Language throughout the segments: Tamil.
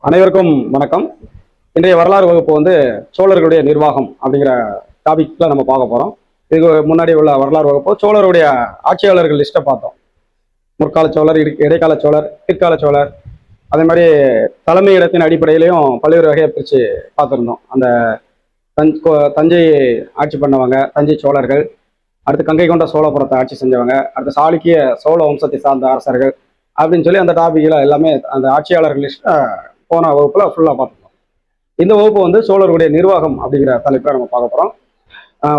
அனைவருக்கும் வணக்கம். இன்றைய வரலாறு வகுப்பு சோழர்களுடைய நிர்வாகம் அப்படிங்கிற டாபிக்ல நம்ம பார்க்க போறோம். இதுக்கு முன்னாடி உள்ள வரலாறு வகுப்பு சோழருடைய ஆட்சியாளர்கள் லிஸ்ட்டை பார்த்தோம். முற்கால சோழர், இடைக்கால சோழர், பிற்கால சோழர், அதே மாதிரி தலைமை இடத்தின் அடிப்படையிலையும் பல்வேறு வகையை பிரித்து பார்த்துருந்தோம். அந்த தஞ்சை ஆட்சி பண்ணவங்க தஞ்சை சோழர்கள், அடுத்து கங்கை கொண்ட சோழபுரத்தை ஆட்சி செஞ்சவங்க, அடுத்து சாளுக்கிய சோழ வம்சத்தை சார்ந்த அரசர்கள் அப்படின்னு சொல்லி அந்த டாபிக்ல எல்லாமே அந்த ஆட்சியாளர்கள் லிஸ்ட்டை போன வகுப்புல ஃபுல்லாக பார்த்துருக்கோம். இந்த வகுப்பு சோழருடைய நிர்வாகம் அப்படிங்கிற தலைப்பில் நம்ம பார்க்க போகிறோம்.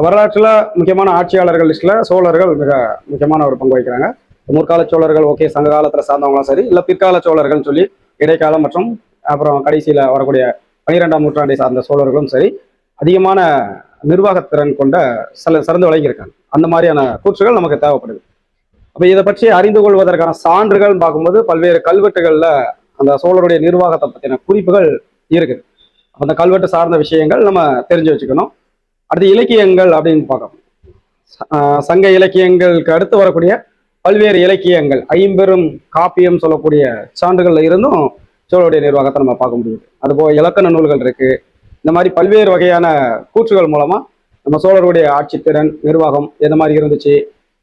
வரலாற்றில் முக்கியமான ஆட்சியாளர்கள் லிஸ்ட்டில் சோழர்கள் மிக முக்கியமான ஒரு பங்கு வகிக்கிறாங்க. முற்கால சோழர்கள் ஓகே, சங்க காலத்தில் சார்ந்தவங்களும் சரி, இல்லை பிற்கால சோழர்கள்னு சொல்லி இடைக்காலம் மற்றும் அப்புறம் கடைசியில் வரக்கூடிய 12ஆம் நூற்றாண்டை சார்ந்த சோழர்களும் சரி, அதிகமான நிர்வாகத்திறன் கொண்ட சிறந்து விளங்கியிருக்காங்க. அந்த மாதிரியான கூற்றுகள் நமக்கு தேவைப்படுது. அப்போ இதை பற்றி அறிந்து கொள்வதற்கான சான்றுகள் பார்க்கும்போது பல்வேறு கல்வெட்டுகளில் அந்த சோழருடைய நிர்வாகத்தை பற்றின குறிப்புகள் இருக்குது. அந்த கல்வெட்டு சார்ந்த விஷயங்கள் நம்ம தெரிஞ்சு வச்சுக்கணும். அடுத்து இலக்கியங்கள் அப்படின்னு பார்க்கணும். சங்க இலக்கியங்களுக்கு அடுத்து வரக்கூடிய பல்வேறு இலக்கியங்கள், ஐம்பெரும் காப்பியம் சொல்லக்கூடிய சான்றுகள்ல இருந்தும் சோழருடைய நிர்வாகத்தை நம்ம பார்க்க முடியுது. அதுபோல் இலக்கண நூல்கள் இருக்கு. இந்த மாதிரி பல்வேறு வகையான கூற்றுகள் மூலமா நம்ம சோழருடைய ஆட்சித்திறன், நிர்வாகம் எந்த மாதிரி இருந்துச்சு,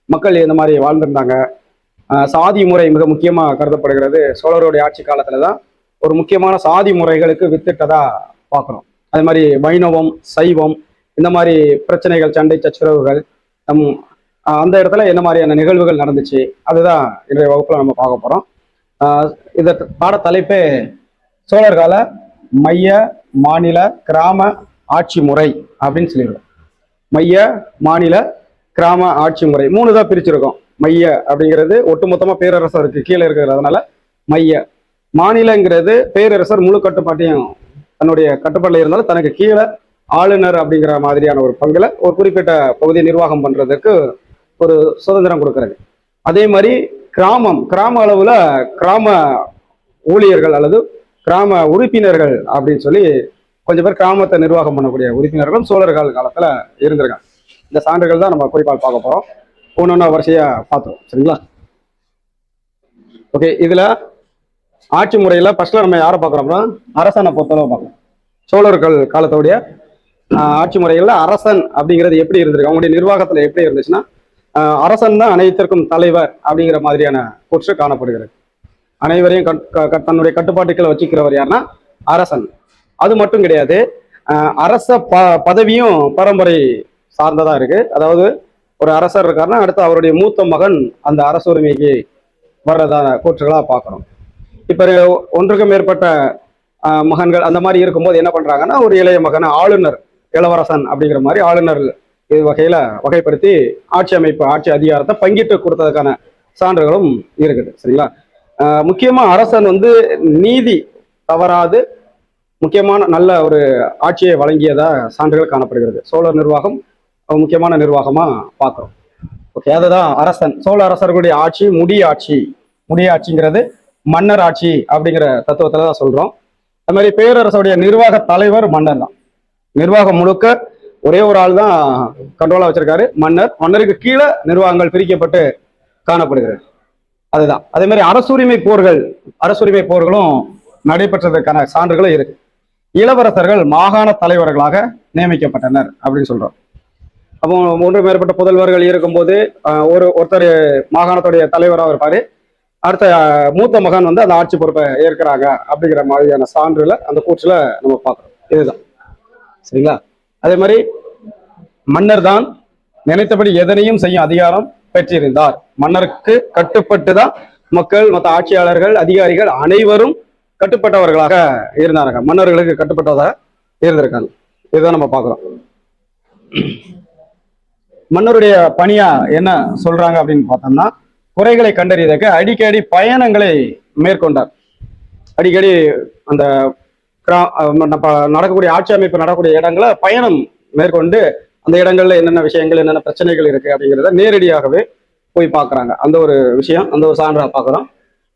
மக்கள் எந்த மாதிரி வாழ்ந்திருந்தாங்க, சாதி முறை மிக முக்கியமாக கருதப்படுகிறது. சோழருடைய ஆட்சி காலத்துல தான் ஒரு முக்கியமான சாதி முறைகளுக்கு வித்திட்டதா பார்க்குறோம். அதே மாதிரி வைணவம், சைவம், இந்த மாதிரி பிரச்சனைகள், சண்டை சச்சரவுகள் அந்த இடத்துல என்ன மாதிரியான நிகழ்வுகள் நடந்துச்சு, அதுதான் இன்றைய வகுப்புல நம்ம பார்க்க போறோம். இதை பாட தலைப்பே சோழர் கால மைய, மாநில, கிராம ஆட்சி முறை அப்படின்னு சொல்லிடுறோம். மைய, மாநில, கிராம ஆட்சி முறை 3 தான் பிரிச்சிருக்கோம். மைய அப்படிங்கிறது ஒட்டுமொத்தமா பேரரசருக்கு கீழே இருக்கிறதுனால மைய. மாநிலங்கிறது பேரரசர் முழு கட்டுப்பாட்டையும் தன்னுடைய கட்டுப்பாட்டில் இருந்தாலும் தனக்கு கீழே ஆளுநர் அப்படிங்கிற மாதிரியான ஒரு பங்குல ஒரு குறிப்பிட்ட பகுதியை நிர்வாகம் பண்றதுக்கு ஒரு சுதந்திரம் கொடுக்கறது. அதே மாதிரி கிராமம், கிராம அளவுல கிராம ஊழியர்கள் அல்லது கிராம உறுப்பினர்கள் அப்படின்னு சொல்லி கொஞ்சம் பேர் கிராமத்தை நிர்வாகம் பண்ணக்கூடிய உறுப்பினர்களும் சோழர்கள் காலத்துல இருந்திருக்காங்க. இந்த சான்றுகள் தான் நம்ம குறிப்பால் பார்க்க போறோம். ஒன்னொன்னா வரிசையா பார்த்துருவோம். சரிங்களா? ஓகே, இதுல ஆட்சி முறையில ஃபர்ஸ்ட்ல நம்ம யாரை பார்க்குறோம்னா அரசனை பொறுத்தளவு பார்க்கணும். சோழர்கள் காலத்துடைய ஆட்சி முறைகள்ல அரசன் அப்படிங்கிறது எப்படி இருந்திருக்கு, அவங்களுடைய நிர்வாகத்துல எப்படி இருந்துச்சுன்னா அரசன் தான் அனைத்திற்கும் தலைவர் அப்படிங்கிற மாதிரியான கூற்று காணப்படுகிறது. அனைவரையும் தன்னுடைய கட்டுப்பாட்டுக்களை வச்சுக்கிறவர் யாருன்னா அரசன். அது மட்டும் கிடையாது, அரச பதவியும் பரம்பரை சார்ந்ததா இருக்கு. அதாவது ஒரு அரசர் இருக்காருன்னா அடுத்து அவருடைய மூத்த மகன் அந்த அரசுரிமைக்கு வர்றதான கூற்றுகளா பார்க்கணும். இப்ப ஒன்றுக்கு மேற்பட்ட மகன்கள் அந்த மாதிரி இருக்கும்போது என்ன பண்றாங்கன்னா ஒரு இளைய மகன் ஆளுநர், இளவரசன் அப்படிங்கிற மாதிரி ஆளுநர் இது வகையில வகைப்படுத்தி ஆட்சி அமைப்பு, ஆட்சி அதிகாரத்தை பங்கிட்டு கொடுத்ததுக்கான சான்றுகளும் இருக்குது. சரிங்களா? முக்கியமா அரசன் நீதி தவறாது முக்கியமான நல்ல ஒரு ஆட்சியை வழங்கியதா சான்றுகள் காணப்படுகிறது. சோழர் நிர்வாகம் முக்கியமான நிர்வாகமா பார்க்கிறோம். ஓகே, அதுதான் அரசன். சோழ அரசர்களுடைய ஆட்சி முடியாட்சி. முடியாட்சிங்கிறது மன்னர் ஆட்சி அப்படிங்கிற தத்துவத்துல தான் சொல்றோம். அது மாதிரி பேரரசுடைய நிர்வாக தலைவர் மன்னர் தான். நிர்வாகம் முழுக்க ஒரே ஒரு ஆள் தான் கண்ட்ரோலா வச்சிருக்காரு, மன்னர். மன்னருக்கு கீழே நிர்வாகங்கள் பிரிக்கப்பட்டு காணப்படுகிறது. அதுதான். அதே மாதிரி அரசுரிமை போர்களும் நடைபெற்றதற்கான சான்றுகளும் இருக்கு. இளவரசர்கள் மாகாண தலைவர்களாக நியமிக்கப்பட்டனர் அப்படின்னு சொல்றோம். அப்போ ஒன்று மேற்பட்ட புதல்வர்கள் இருக்கும்போது ஒருத்தர் மாகாணத்துடைய தலைவராக இருப்பாரு, அடுத்த மூத்த மகன் அந்த ஆட்சி பொறுப்பை ஏற்கிறாங்க அப்படிங்கிற மாதிரியான சான்றுல அந்த கூற்றுல நம்ம பார்க்கிறோம். இதுதான். சரிங்களா? அதே மாதிரி மன்னர் தான் நினைத்தபடி எதனையும் செய்யும் அதிகாரம் பெற்றிருந்தார். மன்னருக்கு கட்டுப்பட்டு தான் மக்கள், மற்ற ஆட்சியாளர்கள், அதிகாரிகள் அனைவரும் கட்டுப்பட்டவர்களாக இருந்தாங்க. மன்னர்களுக்கு கட்டுப்பட்டதாக இருந்திருக்காங்க. இதுதான் நம்ம பார்க்கிறோம். மன்னருடைய பணியா என்ன சொல்றாங்க அப்படின்னு பார்த்தோம்னா, குறைகளை கண்டறியதற்கு அடிக்கடி பயணங்களை மேற்கொண்டார். அடிக்கடி அந்த நடக்கக்கூடிய ஆட்சி அமைப்பு நடக்கக்கூடிய இடங்களை பயணம் மேற்கொண்டு அந்த இடங்கள்ல என்னென்ன விஷயங்கள், என்னென்ன பிரச்சனைகள் இருக்கு அப்படிங்கிறத நேரடியாகவே போய் பார்க்குறாங்க. அந்த ஒரு விஷயம், அந்த ஒரு சான்றா பார்க்குறோம்.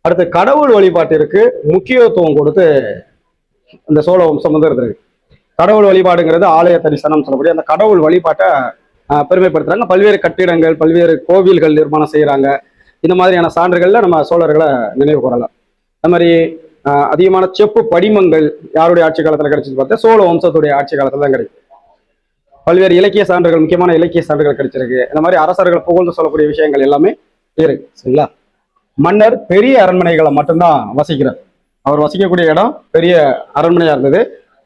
அடுத்து கடவுள் வழிபாட்டிற்கு முக்கியத்துவம் கொடுத்து இந்த சோழ வம்சம் இருந்திருக்கு. கடவுள் வழிபாடுங்கிறது ஆலய தரிசனம் சொல்லக்கூடிய அந்த கடவுள் வழிபாட்டை பெருமைப்படுத்துறாங்க. பல்வேறு கட்டிடங்கள், பல்வேறு கோவில்கள் நிர்மாணம் செய்யறாங்க. இந்த மாதிரியான சான்றுகள்ல நம்ம சோழர்களை நினைவு கூறலாம். அது மாதிரி அதிகமான செப்பு படிமங்கள் யாருடைய ஆட்சி காலத்துல கிடைச்சது பார்த்தா சோழ வம்சத்துடைய ஆட்சி காலத்துல தான் கிடைக்கும். பல்வேறு இலக்கிய சான்றுகள், முக்கியமான இலக்கிய சான்றுகள் கிடைச்சிருக்கு. இந்த மாதிரி அரசர்கள் புகழ்ந்து சொல்லக்கூடிய விஷயங்கள் எல்லாமே இருக்கு. சரிங்களா? மன்னர் பெரிய அரண்மனைகளை மட்டும்தான் வசிக்கிறார். அவர் வசிக்கக்கூடிய இடம் பெரிய அரண்மனையா இருந்தது.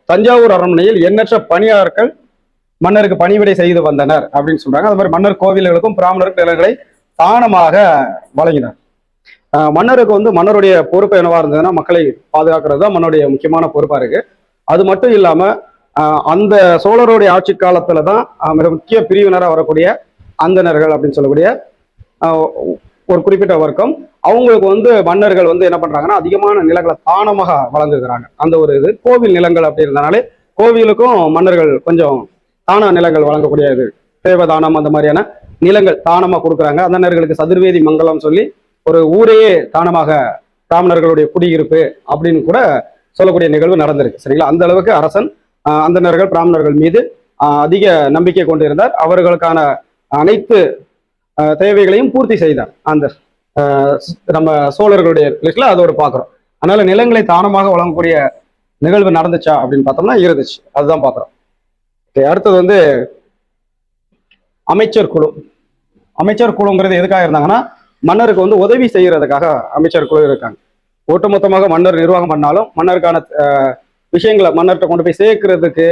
தஞ்சாவூர் அரண்மனையில் எண்ணற்ற பணியாளர்கள் மன்னருக்கு பணிவிடை செய்து வந்தனர் அப்படின்னு சொல்றாங்க. அது மாதிரி மன்னர் கோவில்களுக்கும் பிராமணருக்கு நிலங்களை தானமாக வழங்கினார். மன்னருக்கு வந்து மன்னருடைய பொறுப்பு என்னவா இருந்ததுன்னா மக்களை பாதுகாக்கிறது தான் மன்னருடைய முக்கியமான பொறுப்பா இருக்கு. அது மட்டும் இல்லாம அந்த சோழருடைய ஆட்சி காலத்துல தான் மிக முக்கிய பிரிவினராக வரக்கூடிய அந்தணர்கள் அப்படின்னு சொல்லக்கூடிய ஒரு குறிப்பிட்ட வர்க்கம், அவங்களுக்கு வந்து மன்னர்கள் வந்து என்ன பண்றாங்கன்னா அதிகமான நிலங்களை தானமாக வழங்குகிறாங்க. அந்த ஒரு இது கோவில் நிலங்கள் அப்படி இருந்தனாலே கோவிலுக்கும் மன்னர்கள் கொஞ்சம் தான நிலங்கள் வழங்கக்கூடிய இது தேவதானம் அந்த மாதிரியான நிலங்கள் தானமா கொடுக்குறாங்க. அந்தணர்களுக்கு சதுர்வேதி மங்கலம் சொல்லி ஒரு ஊரையே தானமாக பிராமணர்களுடைய குடியிருப்பு அப்படின்னு கூட சொல்லக்கூடிய நிகழ்வு நடந்திருக்கு. சரிங்களா? அந்த அளவுக்கு அரசன் அந்தணர்கள் பிராமணர்கள் மீது அதிக நம்பிக்கை கொண்டிருந்தார். அவர்களுக்கான அனைத்து தேவைகளையும் பூர்த்தி செய்தார். அந்த நம்ம சோழர்களுடைய லிஸ்ட்ல அதோடு பார்க்குறோம். அதனால நிலங்களை தானமாக வழங்கக்கூடிய நிகழ்வு நடந்துச்சா அப்படின்னு பார்த்தோம்னா இருந்துச்சு. அதுதான் பார்க்குறோம். அடுத்தது வந்து அமைச்சர் குழு. அமைச்சர் குழுங்கிறது எதுக்காக இருந்தாங்கன்னா மன்னருக்கு வந்து உதவி செய்யறதுக்காக அமைச்சர் குழு இருக்காங்க. ஒட்டுமொத்தமாக மன்னர் நிர்வாகம் பண்ணாலும் மன்னருக்கான விஷயங்களை மன்னர்கிட்ட கொண்டு போய் சேர்க்கறதுக்கு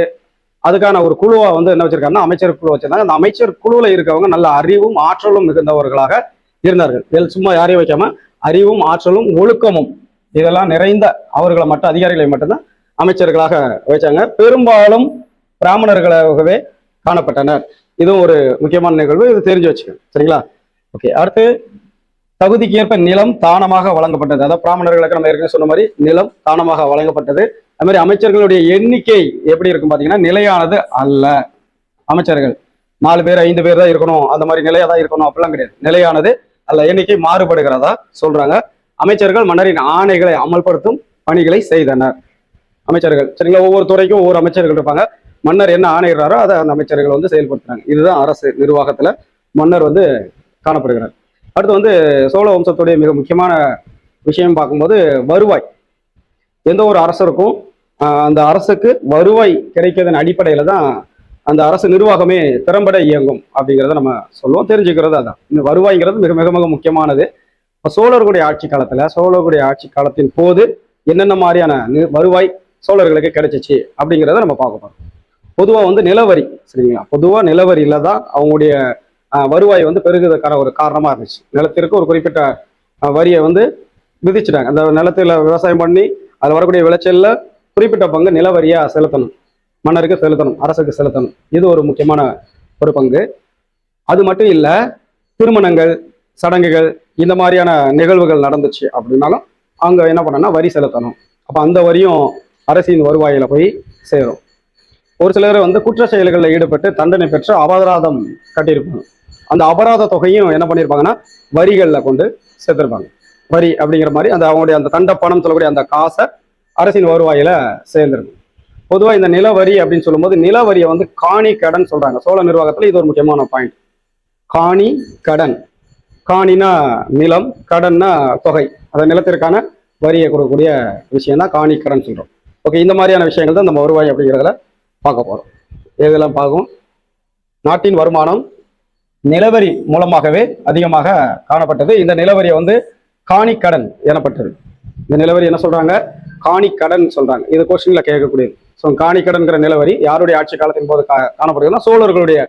அதுக்கான ஒரு குழுவா வந்து என்ன வச்சிருக்காங்கன்னா அமைச்சர் குழு வச்சிருந்தாங்க. அந்த அமைச்சர் குழுவில் இருக்கவங்க நல்ல அறிவும் ஆற்றலும் மிகுந்தவர்களாக இருந்தார்கள். சும்மா யாரையும் வைக்காம அறிவும் ஆற்றலும் ஒழுக்கமும் இதெல்லாம் நிறைந்த அவர்களை மட்டும் அதிகாரிகளை மட்டும்தான் அமைச்சர்களாக வச்சாங்க. பெரும்பாலும் பிராமணர்களாகவே காணப்பட்டனர். இதுவும் ஒரு முக்கியமான நிகழ்வு, இது தெரிஞ்சு வச்சுக்கோங்க. சரிங்களா? ஓகே. அடுத்து தகுதிக்கு ஏற்ப நிலம் தானமாக வழங்கப்பட்டது. அதாவது பிராமணர்களுக்கு நம்ம ஏற்கனவே சொன்ன மாதிரி நிலம் தானமாக வழங்கப்பட்டது. அது மாதிரி அமைச்சர்களுடைய எண்ணிக்கை எப்படி இருக்கும் பார்த்தீங்கன்னா நிலையானது அல்ல. அமைச்சர்கள் 4 பேர் 5 பேர் தான் இருக்கணும், அந்த மாதிரி நிலையா தான் இருக்கணும் அப்படிலாம் கிடையாது. நிலையானது அல்ல, எண்ணிக்கை மாறுபடுகிறதா சொல்றாங்க. அமைச்சர்கள் மன்னரின் ஆணைகளை அமல்படுத்தும் பணிகளை செய்தனர். அமைச்சர்கள் சரிங்களா? ஒவ்வொரு துறைக்கும் ஒவ்வொரு அமைச்சர்கள் இருப்பாங்க. மன்னர் என்ன ஆணையிடுறாரோ அதை அந்த அமைச்சர்கள் வந்து செயல்படுத்துறாங்க. இதுதான் அரசு நிர்வாகத்துல மன்னர் வந்து காணப்படுகிறார். அடுத்து வந்து சோழ வம்சத்துடைய மிக முக்கியமான விஷயம் பார்க்கும்போது வருவாய். எந்த ஒரு அரசருக்கும் அந்த அரசுக்கு வருவாய் கிடைக்கிறதன் அடிப்படையில தான் அந்த அரசு நிர்வாகமே திறம்பட இயங்கும் அப்படிங்கிறத நம்ம சொல்லுவோம். தெரிஞ்சுக்கிறது அதான். இந்த வருவாய்ங்கிறது மிக மிக மிக முக்கியமானது. இப்போ சோழர்களுடைய ஆட்சி காலத்தின் போது என்னென்ன மாதிரியான வருவாய் சோழர்களுக்கு கிடைச்சிச்சு அப்படிங்கிறத நம்ம பார்க்க போறோம். பொதுவாக வந்து நிலவரி. சரிங்களா? பொதுவாக நிலவரியில தான் அவங்களுடைய வருவாய் வந்து பெருகுவதற்கான ஒரு காரணமா இருந்துச்சு. நிலத்திற்கு ஒரு குறிப்பிட்ட வரியை வந்து விதிச்சுட்டாங்க. அந்த நிலத்துல விவசாயம் பண்ணி அதில் வரக்கூடிய விளைச்சல்ல குறிப்பிட்ட பங்கு நிலவரியா செலுத்தணும், மன்னருக்கு செலுத்தணும், அரசுக்கு செலுத்தணும். இது ஒரு முக்கியமான ஒரு பங்கு. அது மட்டும் இல்லை, திருமணங்கள் சடங்குகள் இந்த மாதிரியான நிகழ்வுகள் நடந்துச்சு அப்படின்னாலும் அங்க என்ன பண்ணனா வரி செலுத்தணும். அப்ப அந்த வரியும் அரசின் வருவாயில போய் சேரும். ஒரு சிலர் வந்து குற்ற செயல்களில் ஈடுபட்டு தண்டனை பெற்று அபராதம் கட்டியிருப்பாங்க. அந்த அபராத தொகையும் என்ன பண்ணியிருப்பாங்கன்னா வரிகளில் கொண்டு சேர்த்திருப்பாங்க. வரி அப்படிங்கிற மாதிரி அந்த அவங்களுடைய அந்த தண்ட பணம் சொல்லக்கூடிய அந்த காசை அரசின் வருவாயில சேர்ந்துருக்கும். பொதுவாக இந்த நிலவரி அப்படின்னு சொல்லும்போது நிலவரியை வந்து காணி கடன் சொல்றாங்க. சோழ நிர்வாகத்துல இது ஒரு முக்கியமான பாயிண்ட். காணி கடன். காணினா நிலம், கடன்னா தொகை. அந்த நிலத்திற்கான வரியை கொடுக்கக்கூடிய விஷயம் தான் காணி கடன் சொல்றோம். ஓகே. இந்த மாதிரியான விஷயங்கள் தான் நம்ம வருவாய் அப்படிங்கிறதுல பார்க்க போறோம். இதெல்லாம் பார்க்கும். நாட்டின் வருமானம் நிலவரி மூலமாகவே அதிகமாக காணப்பட்டது. இந்த நிலவரியை வந்து காணிக்கடன் எனப்பட்டது. இந்த நிலவரி என்ன சொல்றாங்க? காணிக்கடன் சொல்றாங்க. இது கொஸ்டின்ல கேட்கக்கூடியது. ஸோ காணிக்கடன்கிற நிலவரி யாருடைய ஆட்சி காலத்தின் போது காணப்படுதுன்னா சோழர்களுடைய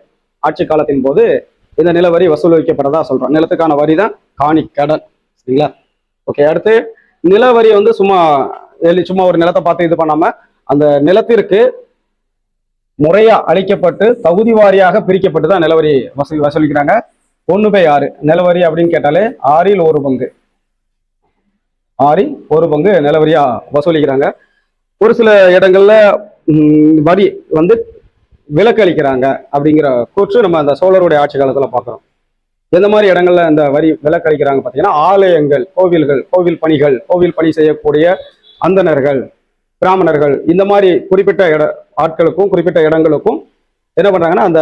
ஆட்சி காலத்தின் போது இந்த நிலவரி வசூலிக்கப்பட்டதா சொல்றோம். நிலத்துக்கான வரி தான் காணிக்கடன். சரிங்களா? ஓகே. அடுத்து நிலவரி வந்து சும்மா ஒரு நிலத்தை பார்த்து இது பண்ணாம அந்த நிலத்திற்கு முறையா அளிக்கப்பட்டு தகுதி வாரியாக பிரிக்கப்பட்டு தான் நிலவரி வசூலிக்கிறாங்க. 1/6 நிலவரி அப்படின்னு கேட்டாலே 6ல் 1 பங்கு. 6ல் 1 பங்கு நிலவரியா வசூலிக்கிறாங்க. ஒரு சில இடங்கள்ல வரி வந்து விலக்கு அளிக்கிறாங்க அப்படிங்கிற கூற்று நம்ம அந்த சோழருடைய ஆட்சி காலத்துல பார்க்குறோம். எந்த மாதிரி இடங்கள்ல இந்த வரி விலக்கு அளிக்கிறாங்க பார்த்தீங்கன்னா ஆலயங்கள், கோவில்கள், கோவில் பணிகள், கோவில் பணி செய்யக்கூடிய அந்தணர்கள், பிராமணர்கள், இந்த மாதிரி குறிப்பிட்ட ஆட்களுக்கும் குறிப்பிட்ட இடங்களுக்கும் என்ன பண்றாங்கன்னா அந்த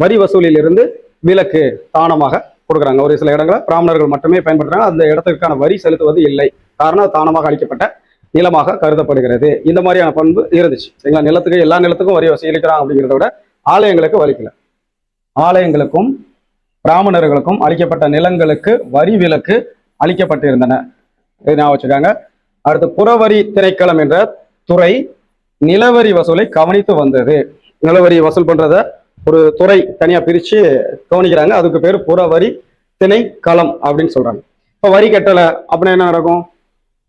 வரி வசூலில் இருந்து விலக்கு தானமாக கொடுக்குறாங்க. ஒரு சில இடங்களை பிராமணர்கள் மட்டுமே பயன்படுத்துறாங்க. அந்த இடத்திற்கான வரி செலுத்துவது இல்லை. காரணம் தானமாக அளிக்கப்பட்ட நிலமாக கருதப்படுகிறது. இந்த மாதிரியான பண்பு இருந்துச்சு. சரிங்களா? நிலத்துக்கு எல்லா நிலத்துக்கும் வரி வசூலிக்கிறான் அப்படிங்கிறத விட ஆலயங்களுக்கு வலிக்கல. ஆலயங்களுக்கும் பிராமணர்களுக்கும் அளிக்கப்பட்ட நிலங்களுக்கு வரி விலக்கு அளிக்கப்பட்டிருந்தன. இதை ஞாபகம் வச்சுக்காங்க. அடுத்து புறவரி திணைக்களம் என்ற துறை நிலவரி வசூலை கவனித்து வந்தது. நிலவரி வசூல் பண்றத ஒரு துறை தனியா பிரிச்சு கவனிக்கிறாங்க. அதுக்கு பேர் புறவரி திணைக்களம் அப்படின்னு சொல்றாங்க. இப்ப வரி கட்டல அப்படின்னா என்ன நடக்கும்?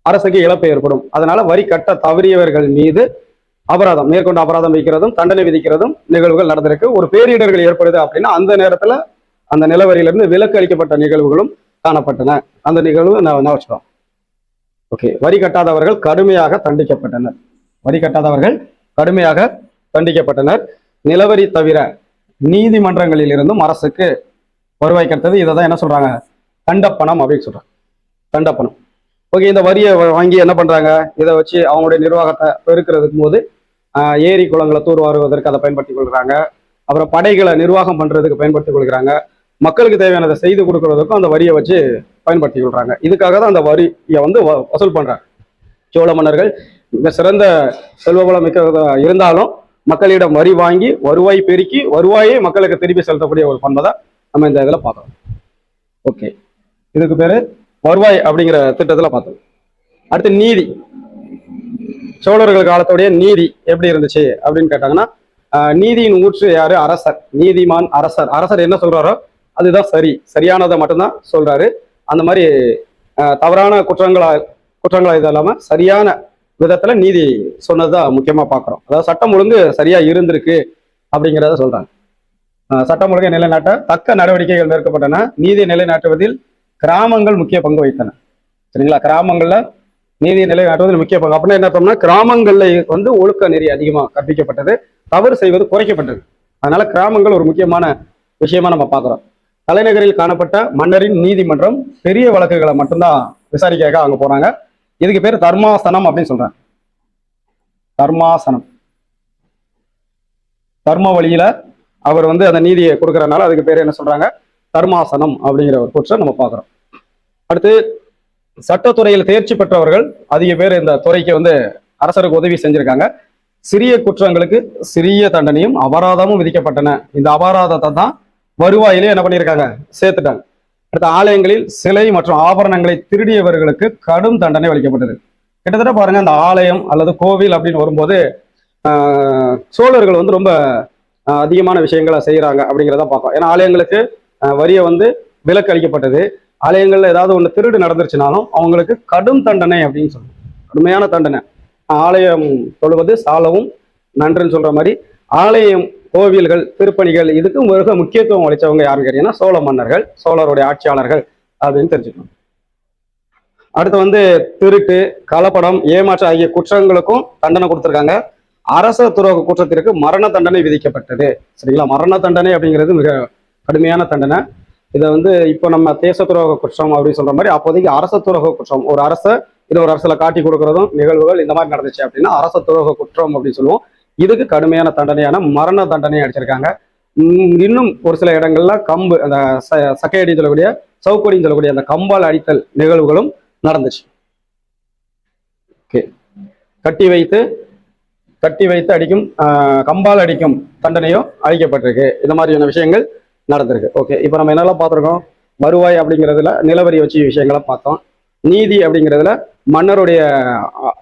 அரசுக்கு இழப்பு ஏற்படும். அதனால வரி கட்ட தவறியவர்கள் மீது அபராதம், மேற்கொண்டு அபராதம் வைக்கிறதும் தண்டனை விதிக்கிறதும் நிகழ்வுகள் நடந்திருக்கு. ஒரு பேரிடர்கள் ஏற்படுது அப்படின்னா அந்த நேரத்துல அந்த நிலவரியிலிருந்து விலக்கு அளிக்கப்பட்ட நிகழ்வுகளும் காணப்பட்டன. அந்த நிகழ்வு நான் வச்சுக்கோம். ஓகே. வரி கட்டாதவர்கள் கடுமையாக தண்டிக்கப்பட்டனர். வரி கட்டாதவர்கள் கடுமையாக தண்டிக்கப்பட்டனர். நிலவரி தவிர நீதிமன்றங்களில் இருந்தும் அரசுக்கு வருவாய் கட்டது. இதை தான் என்ன சொல்றாங்க? தண்டப்பணம் அப்படின்னு சொல்றாங்க. தண்டப்பணம். ஓகே. இந்த வரியை வாங்கி என்ன பண்றாங்க? இதை வச்சு அவங்களுடைய நிர்வாகத்தை பெருக்கிறதுக்கு போது ஏரி குளங்களை தூர்வாருவதற்கு அதை பயன்படுத்திக் கொள்கிறாங்க. அப்புறம் படைகளை நிர்வாகம் பண்றதுக்கு பயன்படுத்திக் கொள்கிறாங்க. மக்களுக்கு தேவையானதை செய்து கொடுக்கறதுக்கும் அந்த வரியை வச்சு பயன்படுத்திக் கொள்றாங்க. இதுக்காக தான் அந்த வரியை வந்து வசூல் பண்றாங்க. சோழ மன்னர்கள் மிக சிறந்த செல்வவளம் மிக்க இருந்தாலும் மக்களிடம் வரி வாங்கி வருவாய் பெருக்கி வருவாயை மக்களுக்கு திருப்பி செலுத்தக்கூடிய ஒரு பண்பை தான் நம்ம இந்த இதில் பார்க்கறோம். ஓகே. இதுக்கு பேரு வருவாய் அப்படிங்கிற திட்டத்தில் பார்த்தோம். அடுத்து நீதி. சோழர்கள் காலத்துடைய நீதி எப்படி இருந்துச்சு அப்படின்னு கேட்டாங்கன்னா, நீதியின் ஊற்று யாரு? அரசர். நீதிமான் அரசர். அரசர் என்ன சொல்றாரோ அதுதான் சரி, சரியானதை மட்டும்தான் சொல்றாரு. அந்த மாதிரி தவறான குற்றங்களா இது இல்லாம சரியான விதத்துல நீதி சொன்னதுதான் முக்கியமா பாக்குறோம். அதாவது சட்டம் ஒழுங்கு சரியா இருந்திருக்கு அப்படிங்கிறத சொல்றாங்க. சட்டம் ஒழுங்கை நிலைநாட்ட தக்க நடவடிக்கைகள் மேற்கப்பட்டன. நீதியை நிலைநாட்டுவதில் கிராமங்கள் முக்கிய பங்கு வகித்தன. சரிங்களா? கிராமங்கள்ல நீதியை நிலைநாட்டுவதில் முக்கிய பங்கு. அப்படின்னா என்ன பண்ணா, கிராமங்கள்ல வந்து ஒழுக்க நெறி அதிகமா கற்பிக்கப்பட்டது, தவறு செய்வது குறைக்கப்பட்டது. அதனால கிராமங்கள் ஒரு முக்கியமான விஷயமா நம்ம பாக்குறோம். தலைநகரில் காணப்பட்ட மன்னரின் நீதிமன்றம் பெரிய வழக்குகளை மட்டும்தான் விசாரிக்க அங்க போறாங்க. இதுக்கு பேர் தர்மாசனம் அப்படின்னு சொல்றாங்க. தர்மாசனம். தர்ம வழியில அவர் வந்து அந்த நீதியை கொடுக்கறதுனால அதுக்கு பேர் என்ன சொல்றாங்க? தர்மாசனம் அப்படிங்கிற ஒரு கூற்றை நம்ம பார்க்கிறோம். அடுத்து சட்டத்துறையில் தேர்ச்சி பெற்றவர்கள் அதிக பேர் இந்த துறைக்கு வந்து அரசருக்கு உதவி செஞ்சிருக்காங்க. சிறிய குற்றங்களுக்கு சிறிய தண்டனையும் அபராதமும் விதிக்கப்பட்டன. இந்த அபராதத்தை தான் வருவாயிலே என்ன பண்ணியிருக்காங்க? சேர்த்துட்டாங்க. அடுத்த ஆலயங்களில் சிலை மற்றும் ஆபரணங்களை திருடியவர்களுக்கு கடும் தண்டனை அளிக்கப்பட்டது. கிட்டத்தட்ட பாருங்க, அந்த ஆலயம் அல்லது கோவில் அப்படின்னு வரும்போது சோழர்கள் வந்து ரொம்ப அதிகமான விஷயங்களை செய்யறாங்க அப்படிங்கிறத பார்ப்போம். ஏன்னா ஆலயங்களுக்கு வரியை வந்து விலக்கு அளிக்கப்பட்டது. ஆலயங்கள்ல ஏதாவது ஒன்று திருடு நடந்துருச்சுனாலும் அவங்களுக்கு கடும் தண்டனை அப்படின்னு சொல்லுவோம். கடுமையான தண்டனை. ஆலயம் தொழுவது சாலவும் நன்றுன்னு சொல்ற மாதிரி ஆலயம், கோவில்கள், திருப்பணிகள் இதுக்கு மிக முக்கியத்துவம் அளித்தவங்க யாருன்னு கேட்டீங்கன்னா சோழ மன்னர்கள், சோழருடைய ஆட்சியாளர்கள் அப்படின்னு தெரிஞ்சுக்கணும். அடுத்து வந்து திருட்டு, கலப்படம், ஏமாற்று ஆகிய குற்றங்களுக்கும் தண்டனை கொடுத்துருக்காங்க. அரச துரோக குற்றத்திற்கு மரண தண்டனை விதிக்கப்பட்டது. சரிங்களா? மரண தண்டனை அப்படிங்கிறது மிக கடுமையான தண்டனை. இதை வந்து இப்போ நம்ம தேச துரோக குற்றம் அப்படின்னு சொல்ற மாதிரி அப்போதைக்கு அரச துரோக குற்றம், ஒரு அரச இன்னொரு அரசுல காட்டி கொடுக்கறதும் நிகழ்வுகள் இந்த மாதிரி நடந்துச்சு அப்படின்னா அரச துரோக குற்றம் அப்படின்னு சொல்லுவோம். இதுக்கு கடுமையான தண்டனையான மரண தண்டனை அடிச்சிருக்காங்க. இன்னும் ஒரு சில இடங்கள்ல கம்பு, அந்த சக்கையடின்னு சொல்லக்கூடிய, சவுக்கடின்னு சொல்லக்கூடிய அந்த கம்பால் அடித்தல் நிகழ்வுகளும் நடந்துச்சு. ஓகே. கட்டி வைத்து அடிக்கும், கம்பால் அடிக்கும் தண்டனையும் அளிக்கப்பட்டிருக்கு. இந்த மாதிரியான விஷயங்கள் நடந்திருக்கு. ஓகே. இப்போ நம்ம என்னெல்லாம் பார்த்துருக்கோம்? வருவாய் அப்படிங்கிறதுல நிலவரி வச்சு விஷயங்களை பார்த்தோம். நீதி அப்படிங்கிறதுல மன்னருடைய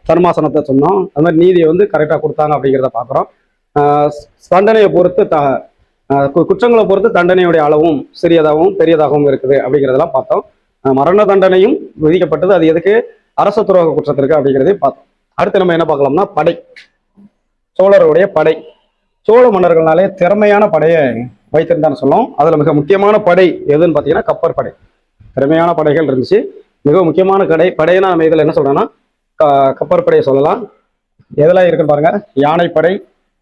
தர்மாசனத்தை சொன்னோம். அது மாதிரி நீதியை வந்து கரெக்டாக கொடுத்தாங்க அப்படிங்கிறத பார்க்குறோம். தண்டனையை பொறுத்து குற்றங்களை பொறுத்து தண்டனையுடைய அளவும் சிறியதாகவும் பெரியதாகவும் இருக்குது அப்படிங்கிறதெல்லாம் பார்த்தோம். மரண தண்டனையும் விதிக்கப்பட்டது. அது எதுக்கு? அரச துரோக குற்றத்திற்கு அப்படிங்கிறதையும் பார்த்தோம். அடுத்து நம்ம என்ன பார்க்கலாம்னா படை. சோழருடைய படை. சோழ மன்னர்கள்னாலே திறமையான படையை வைத்திருந்தான்னு சொல்லும். அதுல மிக முக்கியமான படை எதுன்னு பார்த்தீங்கன்னா கப்பற்படை. திறமையான படைகள் இருந்துச்சு. மிக முக்கியமான படையினா நம்ம இதில் என்ன சொல்றோம்னா கப்பற்படையை சொல்லலாம். எதெல்லாம் இருக்குன்னு பாருங்க. யானைப்படை,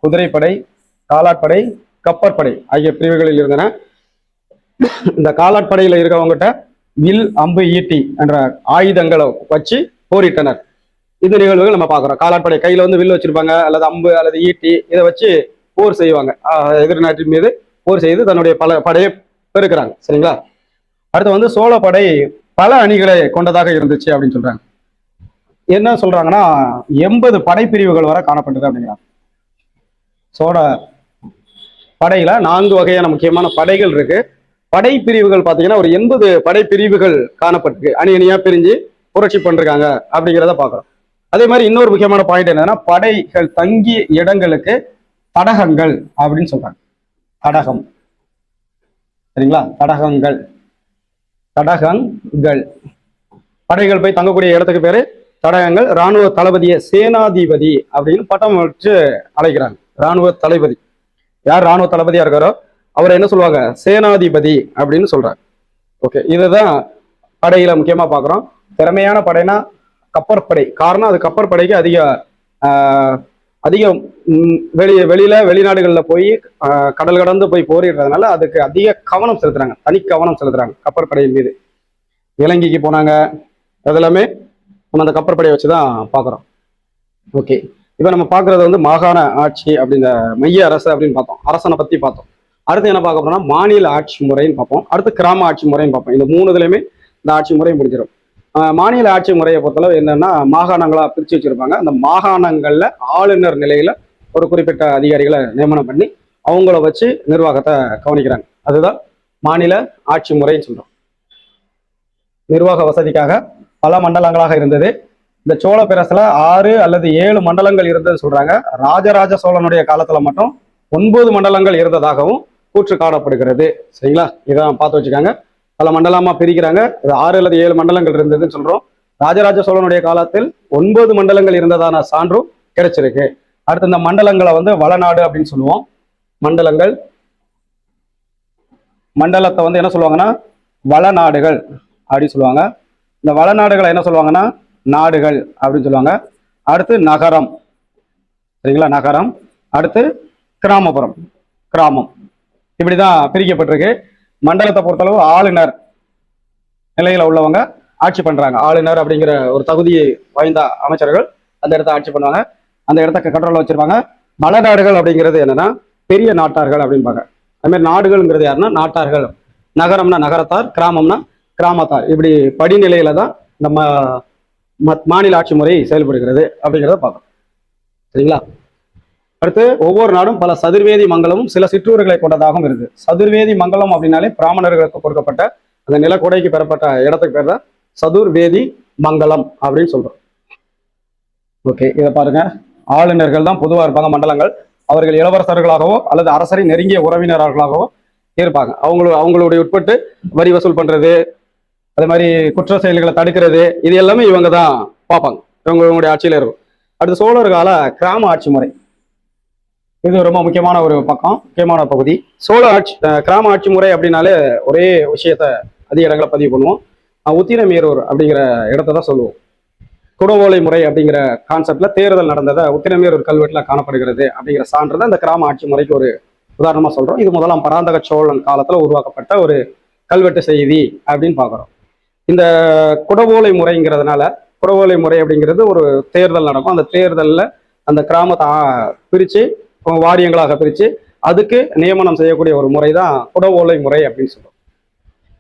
குதிரைப்படை, காலாட்படை, கப்பற்படை ஆகிய பிரிவுகளில் இருந்தன. இந்த காலாட்படையில இருக்கவங்ககிட்ட வில், அம்பு, ஈட்டி என்ற ஆயுதங்களை வச்சு போரிட்டனர். இந்த நிகழ்வுகள் நம்ம பார்க்குறோம். காலாட்படை கையில வந்து வில் வச்சிருப்பாங்க, அல்லது அம்பு அல்லது ஈட்டி, இதை வச்சு போர் செய்வாங்க. எதிர்நாட்டின் மீது போர் செய்து தன்னுடைய பல படையை பெருக்கிறாங்க. சரிங்களா? அடுத்து வந்து சோழ படை பல அணிகளை கொண்டதாக இருந்துச்சு அப்படின்னு சொல்றாங்க. என்ன சொல்றாங்கன்னா 80 படைப்பிரிவுகள் வரை காணப்பட்டது அப்படிங்கிறாங்க. சோழ படையில 4 வகையான முக்கியமான படைகள் இருக்கு. படைப்பிரிவுகள் பாத்தீங்கன்னா ஒரு 80 படைப்பிரிவுகள் காணப்பட்டிருக்கு. அணி அணியா பிரிஞ்சு புரட்சி பண்றாங்க அப்படிங்கிறத பாக்குறோம். அதே மாதிரி இன்னொரு முக்கியமான பாயிண்ட் என்னன்னா, படைகள் தங்கிய இடங்களுக்கு தடகங்கள் அப்படின்னு சொல்றாங்க. தடகம், சரிங்களா? தடகங்கள், தடகங்கள், படைகள் போய் தங்கக்கூடிய இடத்துக்கு பேரு தடகங்கள். ராணுவ தளபதியை சேனாதிபதி அப்படின்னு பட்டம் வச்சு அழைக்கிறாங்க. ராணுவ தளபதி யார் ராணுவ தளபதியா இருக்காரோ அவரை என்ன சொல்லுவாங்க? சேனாதிபதி அப்படின்னு சொல்றாங்க. ஓகே, இதுதான் படையில முக்கியமா பாக்குறோம். திறமையான படைனா கப்பற்படை. காரணம் அது கப்பற்படைக்கு அதிக வெளியில வெளிநாடுகளில் போய் கடல் கடந்து போய் போரிடுறதுனால அதுக்கு அதிக கவனம் செலுத்துறாங்க, தனி கவனம் செலுத்துறாங்க கப்பற்படையின் மீது. இலங்கைக்கு போனாங்க, அதெல்லாமே நம்ம அந்த கப்பற்படையை வச்சுதான் பாக்குறோம். ஓகே, இப்ப நம்ம பாக்குறது வந்து மாகாண ஆட்சி அப்படிங்கிற மைய அரசு அப்படின்னு பார்த்தோம், அரசனை பத்தி பார்த்தோம். அடுத்து என்ன பார்க்க போறோம்னா மாநில ஆட்சி முறைன்னு பார்ப்போம், அடுத்து கிராம ஆட்சி முறைன்னு பார்ப்போம். இந்த 3 இந்த ஆட்சி முறை முடிஞ்சிடும். மாநில ஆட்சி முறையை பொறுத்தளவு என்னன்னா, மாகாணங்களா பிரிச்சு வச்சிருப்பாங்க. அந்த மாகாணங்கள்ல ஆளுநர் நிலையில ஒரு குறிப்பிட்ட அதிகாரிகளை நியமனம் பண்ணி அவங்கள வச்சு நிர்வாகத்தை கவனிக்கிறாங்க. அதுதான் மாநில ஆட்சி முறைன்னு சொல்றோம். நிர்வாக வசதிக்காக பல மண்டலங்களாக இருந்தது. இந்த சோழ பேரரசுல 6 அல்லது 7 மண்டலங்கள் இருந்தது சொல்றாங்க. ராஜராஜ சோழனுடைய காலத்துல மட்டும் 9 மண்டலங்கள் இருந்ததாகவும் கூற்று காணப்படுகிறது. சரிங்களா? இதான் பார்த்து வச்சுக்காங்க. பல மண்டலமா பிரிக்கிறாங்க. இது 6 அல்லது 7 மண்டலங்கள் இருந்ததுன்னு சொல்றோம். ராஜராஜ சோழனுடைய காலத்தில் 9 மண்டலங்கள் இருந்ததான சான்றும் கிடைச்சிருக்கு. அடுத்து இந்த மண்டலங்களை வந்து வளநாடு அப்படின்னு சொல்லுவோம். மண்டலங்கள், மண்டலத்தை வந்து என்ன சொல்லுவாங்கன்னா வளநாடுகள் அப்படின்னு சொல்லுவாங்க. இந்த வளநாடுகளை என்ன சொல்லுவாங்கன்னா நாடுகள் அப்படின்னு சொல்லுவாங்க. அடுத்து நகரம், சரிங்களா? நகரம். அடுத்து கிராமப்புறம், கிராமம். இப்படிதான் பிரிக்கப்பட்டிருக்கு. மண்டலத்தை பொறுத்தளவு ஆளுநர் நிலையில உள்ளவங்க ஆட்சி பண்றாங்க. ஆளுநர் அப்படிங்கிற ஒரு தகுதியை வாய்ந்த அமைச்சர்கள் அந்த இடத்த ஆட்சி பண்ணுவாங்க, அந்த இடத்த கண்ட்ரோல்ல வச்சிருப்பாங்க. வளநாடுகள் அப்படிங்கிறது என்னன்னா பெரிய நாட்டார்கள் அப்படின்பாங்க. அது மாதிரி நாடுகள்ங்கிறது யாருன்னா நாட்டார்கள். நகரம்னா நகரத்தார், கிராமம்னா கிராமத்தார். இப்படி படிநிலையில தான் நம்ம மாநில ஆட்சி முறை செயல்படுகிறது அப்படிங்கிறத பார்க்கணும். சரிங்களா? அடுத்து ஒவ்வொரு நாடும் பல சதுர்வேதி மங்கலமும் சில சிற்றூர்களை கொண்டதாகவும் இருக்கு. சதுர்வேதி மங்கலம் அப்படின்னாலே பிராமணர்களுக்கு கொடுக்கப்பட்ட அந்த நிலக்கொடைக்கு பெறப்பட்ட இடத்துக்கு பேர் தான் சதுர்வேதி மங்கலம் அப்படின்னு சொல்றோம். ஓகே, இதை பாருங்க. ஆளுநர்கள் தான் பொதுவாக இருப்பாங்க மண்டலங்கள். அவர்கள் இளவரசர்களாகவோ அல்லது அரசரை நெருங்கிய உறவினர்களாகவோ இருப்பாங்க. அவங்களுடைய உட்பட்டு வரி வசூல் பண்றது, அதே மாதிரி குற்ற செயல்களை தடுக்கிறது, இது எல்லாமே இவங்க தான் பார்ப்பாங்க. இவங்களுடைய ஆட்சியில இருக்கும். அடுத்து சோழர் கால கிராம ஆட்சி முறை. இது ரொம்ப முக்கியமான ஒரு பக்கம், முக்கியமான பகுதி. சோழ ஆட்சி கிராம ஆட்சி முறை அப்படின்னாலே ஒரே விஷயத்த அதிக இடங்களை பதிவு பண்ணுவோம். உத்திரமேரூர் அப்படிங்கிற இடத்த தான் சொல்லுவோம். குடவோலை முறை அப்படிங்கிற கான்செப்ட்ல தேர்தல் நடந்ததை உத்திரமேரூர் கல்வெட்டுல காணப்படுகிறது அப்படிங்கிற சான்று தான் இந்த கிராம ஆட்சி முறைக்கு ஒரு உதாரணமா சொல்றோம். இது முதலாம் பராந்தக சோழன் காலத்துல உருவாக்கப்பட்ட ஒரு கல்வெட்டு செய்தி அப்படின்னு பாக்குறோம். இந்த குடவோலை முறைங்கிறதுனால, குடவோலை முறை அப்படிங்கிறது ஒரு தேர்தல் நடக்கும். அந்த தேர்தலில் அந்த கிராமத்தை பிரித்து வாரியங்களாக பிரித்து அதுக்கு நியமனம் செய்யக்கூடிய ஒரு முறை தான் குடவோலை முறை அப்படின்னு சொல்றோம்.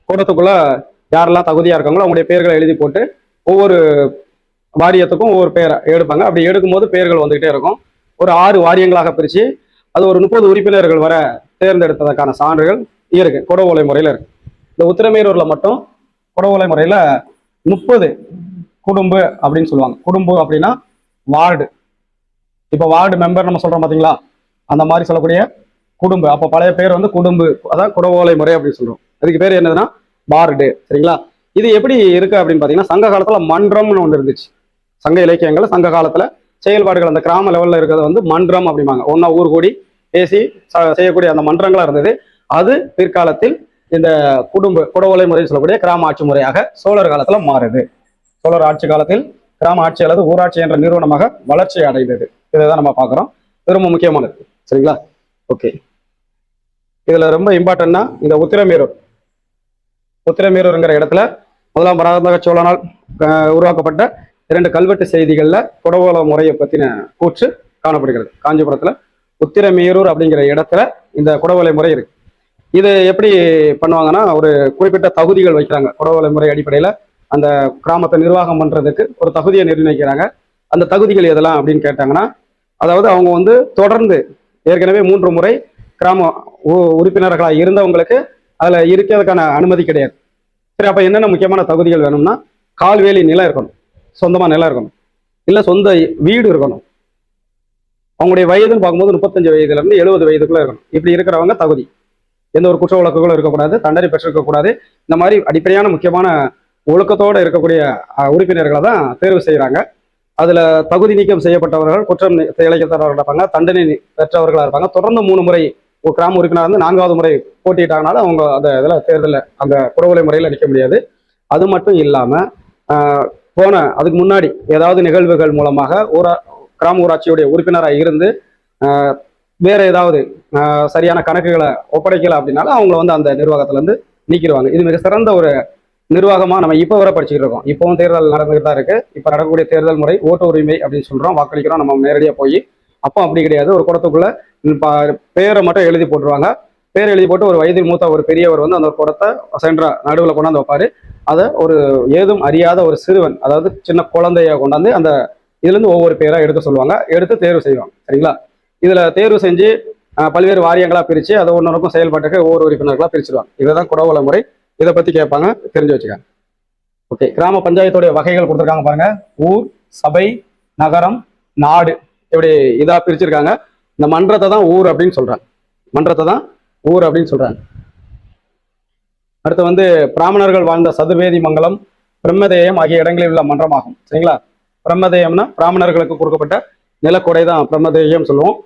கூட்டத்துக்குள்ள யாரெல்லாம் தகுதியாக இருக்காங்களோ அவங்களுடைய பெயர்களை எழுதி போட்டு ஒவ்வொரு வாரியத்துக்கும் ஒவ்வொரு பெயரை எடுப்பாங்க. அப்படி எடுக்கும்போது பெயர்கள் வந்துகிட்டே இருக்கும். ஒரு 6 வாரியங்களாக பிரித்து அது ஒரு 30 உறுப்பினர்கள் வர தேர்ந்தெடுத்ததற்கான சான்றுகள் இருக்கு, குடவோலை முறையில் இருக்கு. இந்த உத்திரமேரூர்ல மட்டும் குடவோலை முறையில 30 குடும்பு அப்படின்னு சொல்லுவாங்க. குடும்பு அப்படின்னா வார்டு. இப்போ வார்டு மெம்பர் நம்ம சொல்றோம் பாத்தீங்களா, அந்த மாதிரி சொல்லக்கூடிய குடும்பு. அப்போ பழைய பேர் வந்து குடும்பு, அதான் குடவோலை முறை அப்படின்னு சொல்றோம். அதுக்கு பேர் என்னதுன்னா வார்டு. சரிங்களா? இது எப்படி இருக்கு அப்படின்னு பாத்தீங்கன்னா, சங்க காலத்துல மன்றம்னு ஒன்று இருந்துச்சு. சங்க இலக்கியங்கள் சங்க காலத்துல செயல்பாடுகள் அந்த கிராம லெவல்ல இருக்கிறது வந்து மன்றம் அப்படிம்பாங்க. ஒன்னா ஊர் கூடி பேசி செய்யக்கூடிய அந்த மன்றங்களா இருந்தது. அது பிற்காலத்தில் இந்த குடவோலை முறை சொல்லக்கூடிய கிராம ஆட்சி முறையாக சோழர் காலத்துல மாறுது. சோழர் ஆட்சி காலத்தில் கிராம ஆட்சி அல்லது ஊராட்சி என்ற நிறுவனமாக வளர்ச்சி அடைந்தது. இதைதான் நம்ம பார்க்குறோம். இது ரொம்ப முக்கியமானது. சரிங்களா? ஓகே, இதுல ரொம்ப இம்பார்ட்டன்ட்னா இந்த உத்திரமேரூர்ங்கிற இடத்துல முதலாம் பராந்தக சோழனால் உருவாக்கப்பட்ட 2 கல்வெட்டு செய்திகள்ல குடவோலை முறையை பத்தின கூற்று காணப்படுகிறது. காஞ்சிபுரத்துல உத்திரமேரூர் அப்படிங்கிற இடத்துல இந்த குடவோலை முறை இருக்கு. இது எப்படி பண்ணுவாங்கன்னா, ஒரு குறிப்பிட்ட தகுதிகள் வைக்கிறாங்க. குடவோலை முறை அடிப்படையில அந்த கிராமத்தை நிர்வாகம் பண்றதுக்கு ஒரு தகுதியை நிர்ணயிக்கிறாங்க. அந்த தகுதிகள் எதெல்லாம் அப்படின்னு கேட்டாங்கன்னா, அதாவது அவங்க வந்து தொடர்ந்து ஏற்கனவே 3 முறை கிராம உறுப்பினர்களாக இருந்தவங்களுக்கு அதுல இருக்கிறதுக்கான அனுமதி கிடையாது. சரி, அப்ப என்னென்ன முக்கியமான தகுதிகள் வேணும்னா, கால்வேலி நிலம் இருக்கணும், சொந்தமா நிலம் இருக்கணும், இல்ல சொந்த வீடு இருக்கணும், அவங்களுடைய வயதுன்னு பார்க்கும்போது 35 வயதுல இருந்து 70 வயதுக்குள்ள இருக்கணும். இப்படி இருக்கிறவங்க தகுதி. எந்த ஒரு குற்ற வழக்குகளும் இருக்கக்கூடாது, தண்டனை பெற்றிருக்கக்கூடாது. இந்த மாதிரி அடிப்படையான முக்கியமான ஒழுக்கத்தோடு இருக்கக்கூடிய உறுப்பினர்களை தான் தேர்வு செய்கிறாங்க. அதுல தகுதி நீக்கம் செய்யப்பட்டவர்கள், குற்றம் இழைக்கப்பட்டவர்கள் இருப்பாங்க, தண்டனை பெற்றவர்களாக இருப்பாங்க. தொடர்ந்து 3 முறை ஒரு கிராம உறுப்பினர் வந்து 4வது முறை போட்டிட்டாங்கனால அவங்க அந்த இதில் தேர்தலில் அந்த குடவுலை முறையில் நிற்க முடியாது. அது மட்டும் இல்லாம அதுக்கு முன்னாடி ஏதாவது நிகழ்வுகள் மூலமாக கிராம ஊராட்சியுடைய உறுப்பினராக இருந்து வேற ஏதாவது சரியான கணக்குகளை ஒப்படைக்கல அப்படின்னாலும் அவங்கள வந்து அந்த நிர்வாகத்துல இருந்து நீக்கிடுவாங்க. இது மிக சிறந்த ஒரு நிர்வாகமா நம்ம இப்போ வரை படிச்சுட்டு இருக்கோம். இப்பவும் தேர்தல் நடந்துகிட்டு தான் இருக்கு. இப்ப நடக்கக்கூடிய தேர்தல் முறை ஓட்டு உரிமை அப்படின்னு சொல்றோம், வாக்களிக்கிறோம் நம்ம நேரடியா போய். அப்போ அப்படி கிடையாது. ஒரு குடத்துக்குள்ள பேரை மட்டும் எழுதி போட்டுருவாங்க. பேர் எழுதி போட்டு ஒரு வயதில் மூத்த ஒரு பெரியவர் வந்து அந்த குடத்தை சென்ற நடுவில் கொண்டாந்து வைப்பாரு. அதை ஒரு ஏதும் அறியாத ஒரு சிறுவன், அதாவது சின்ன குழந்தைய கொண்டாந்து அந்த இதுல இருந்து ஒவ்வொரு பேரா எடுக்க சொல்லுவாங்க, எடுத்து தேர்வு செய்வாங்க. சரிங்களா? இதுல தேர்வு செஞ்சு பல்வேறு வாரியங்களா பிரிச்சு அதை ஒன்னொருக்கும் செயல்பாட்டுக்கு ஒவ்வொரு உறுப்பினர்களா பிரிச்சுடுவாங்க. இதுதான் குடவள முறை. இதை பத்தி கேட்பாங்க, தெரிஞ்சு வச்சுக்காங்க. ஓகே, கிராம பஞ்சாயத்துடைய வகைகள் கொடுத்துருக்காங்க பாருங்க. ஊர், சபை, நகரம், நாடு, இப்படி இதா பிரிச்சிருக்காங்க. இந்த மன்றத்தை தான் ஊர் அப்படின்னு சொல்றாங்க. மன்றத்தை தான் ஊர் அப்படின்னு சொல்றாங்க. அடுத்து வந்து பிராமணர்கள் வாழ்ந்த சதுர்வேதி மங்கலம், பிரம்மதேயம் ஆகிய இடங்களில் உள்ள மன்றமாகும். சரிங்களா? பிரம்மதேயம்னா பிராமணர்களுக்கு கொடுக்கப்பட்ட நிலக்கொடை தான் பிரம்மதேயம் சொல்லுவோம்.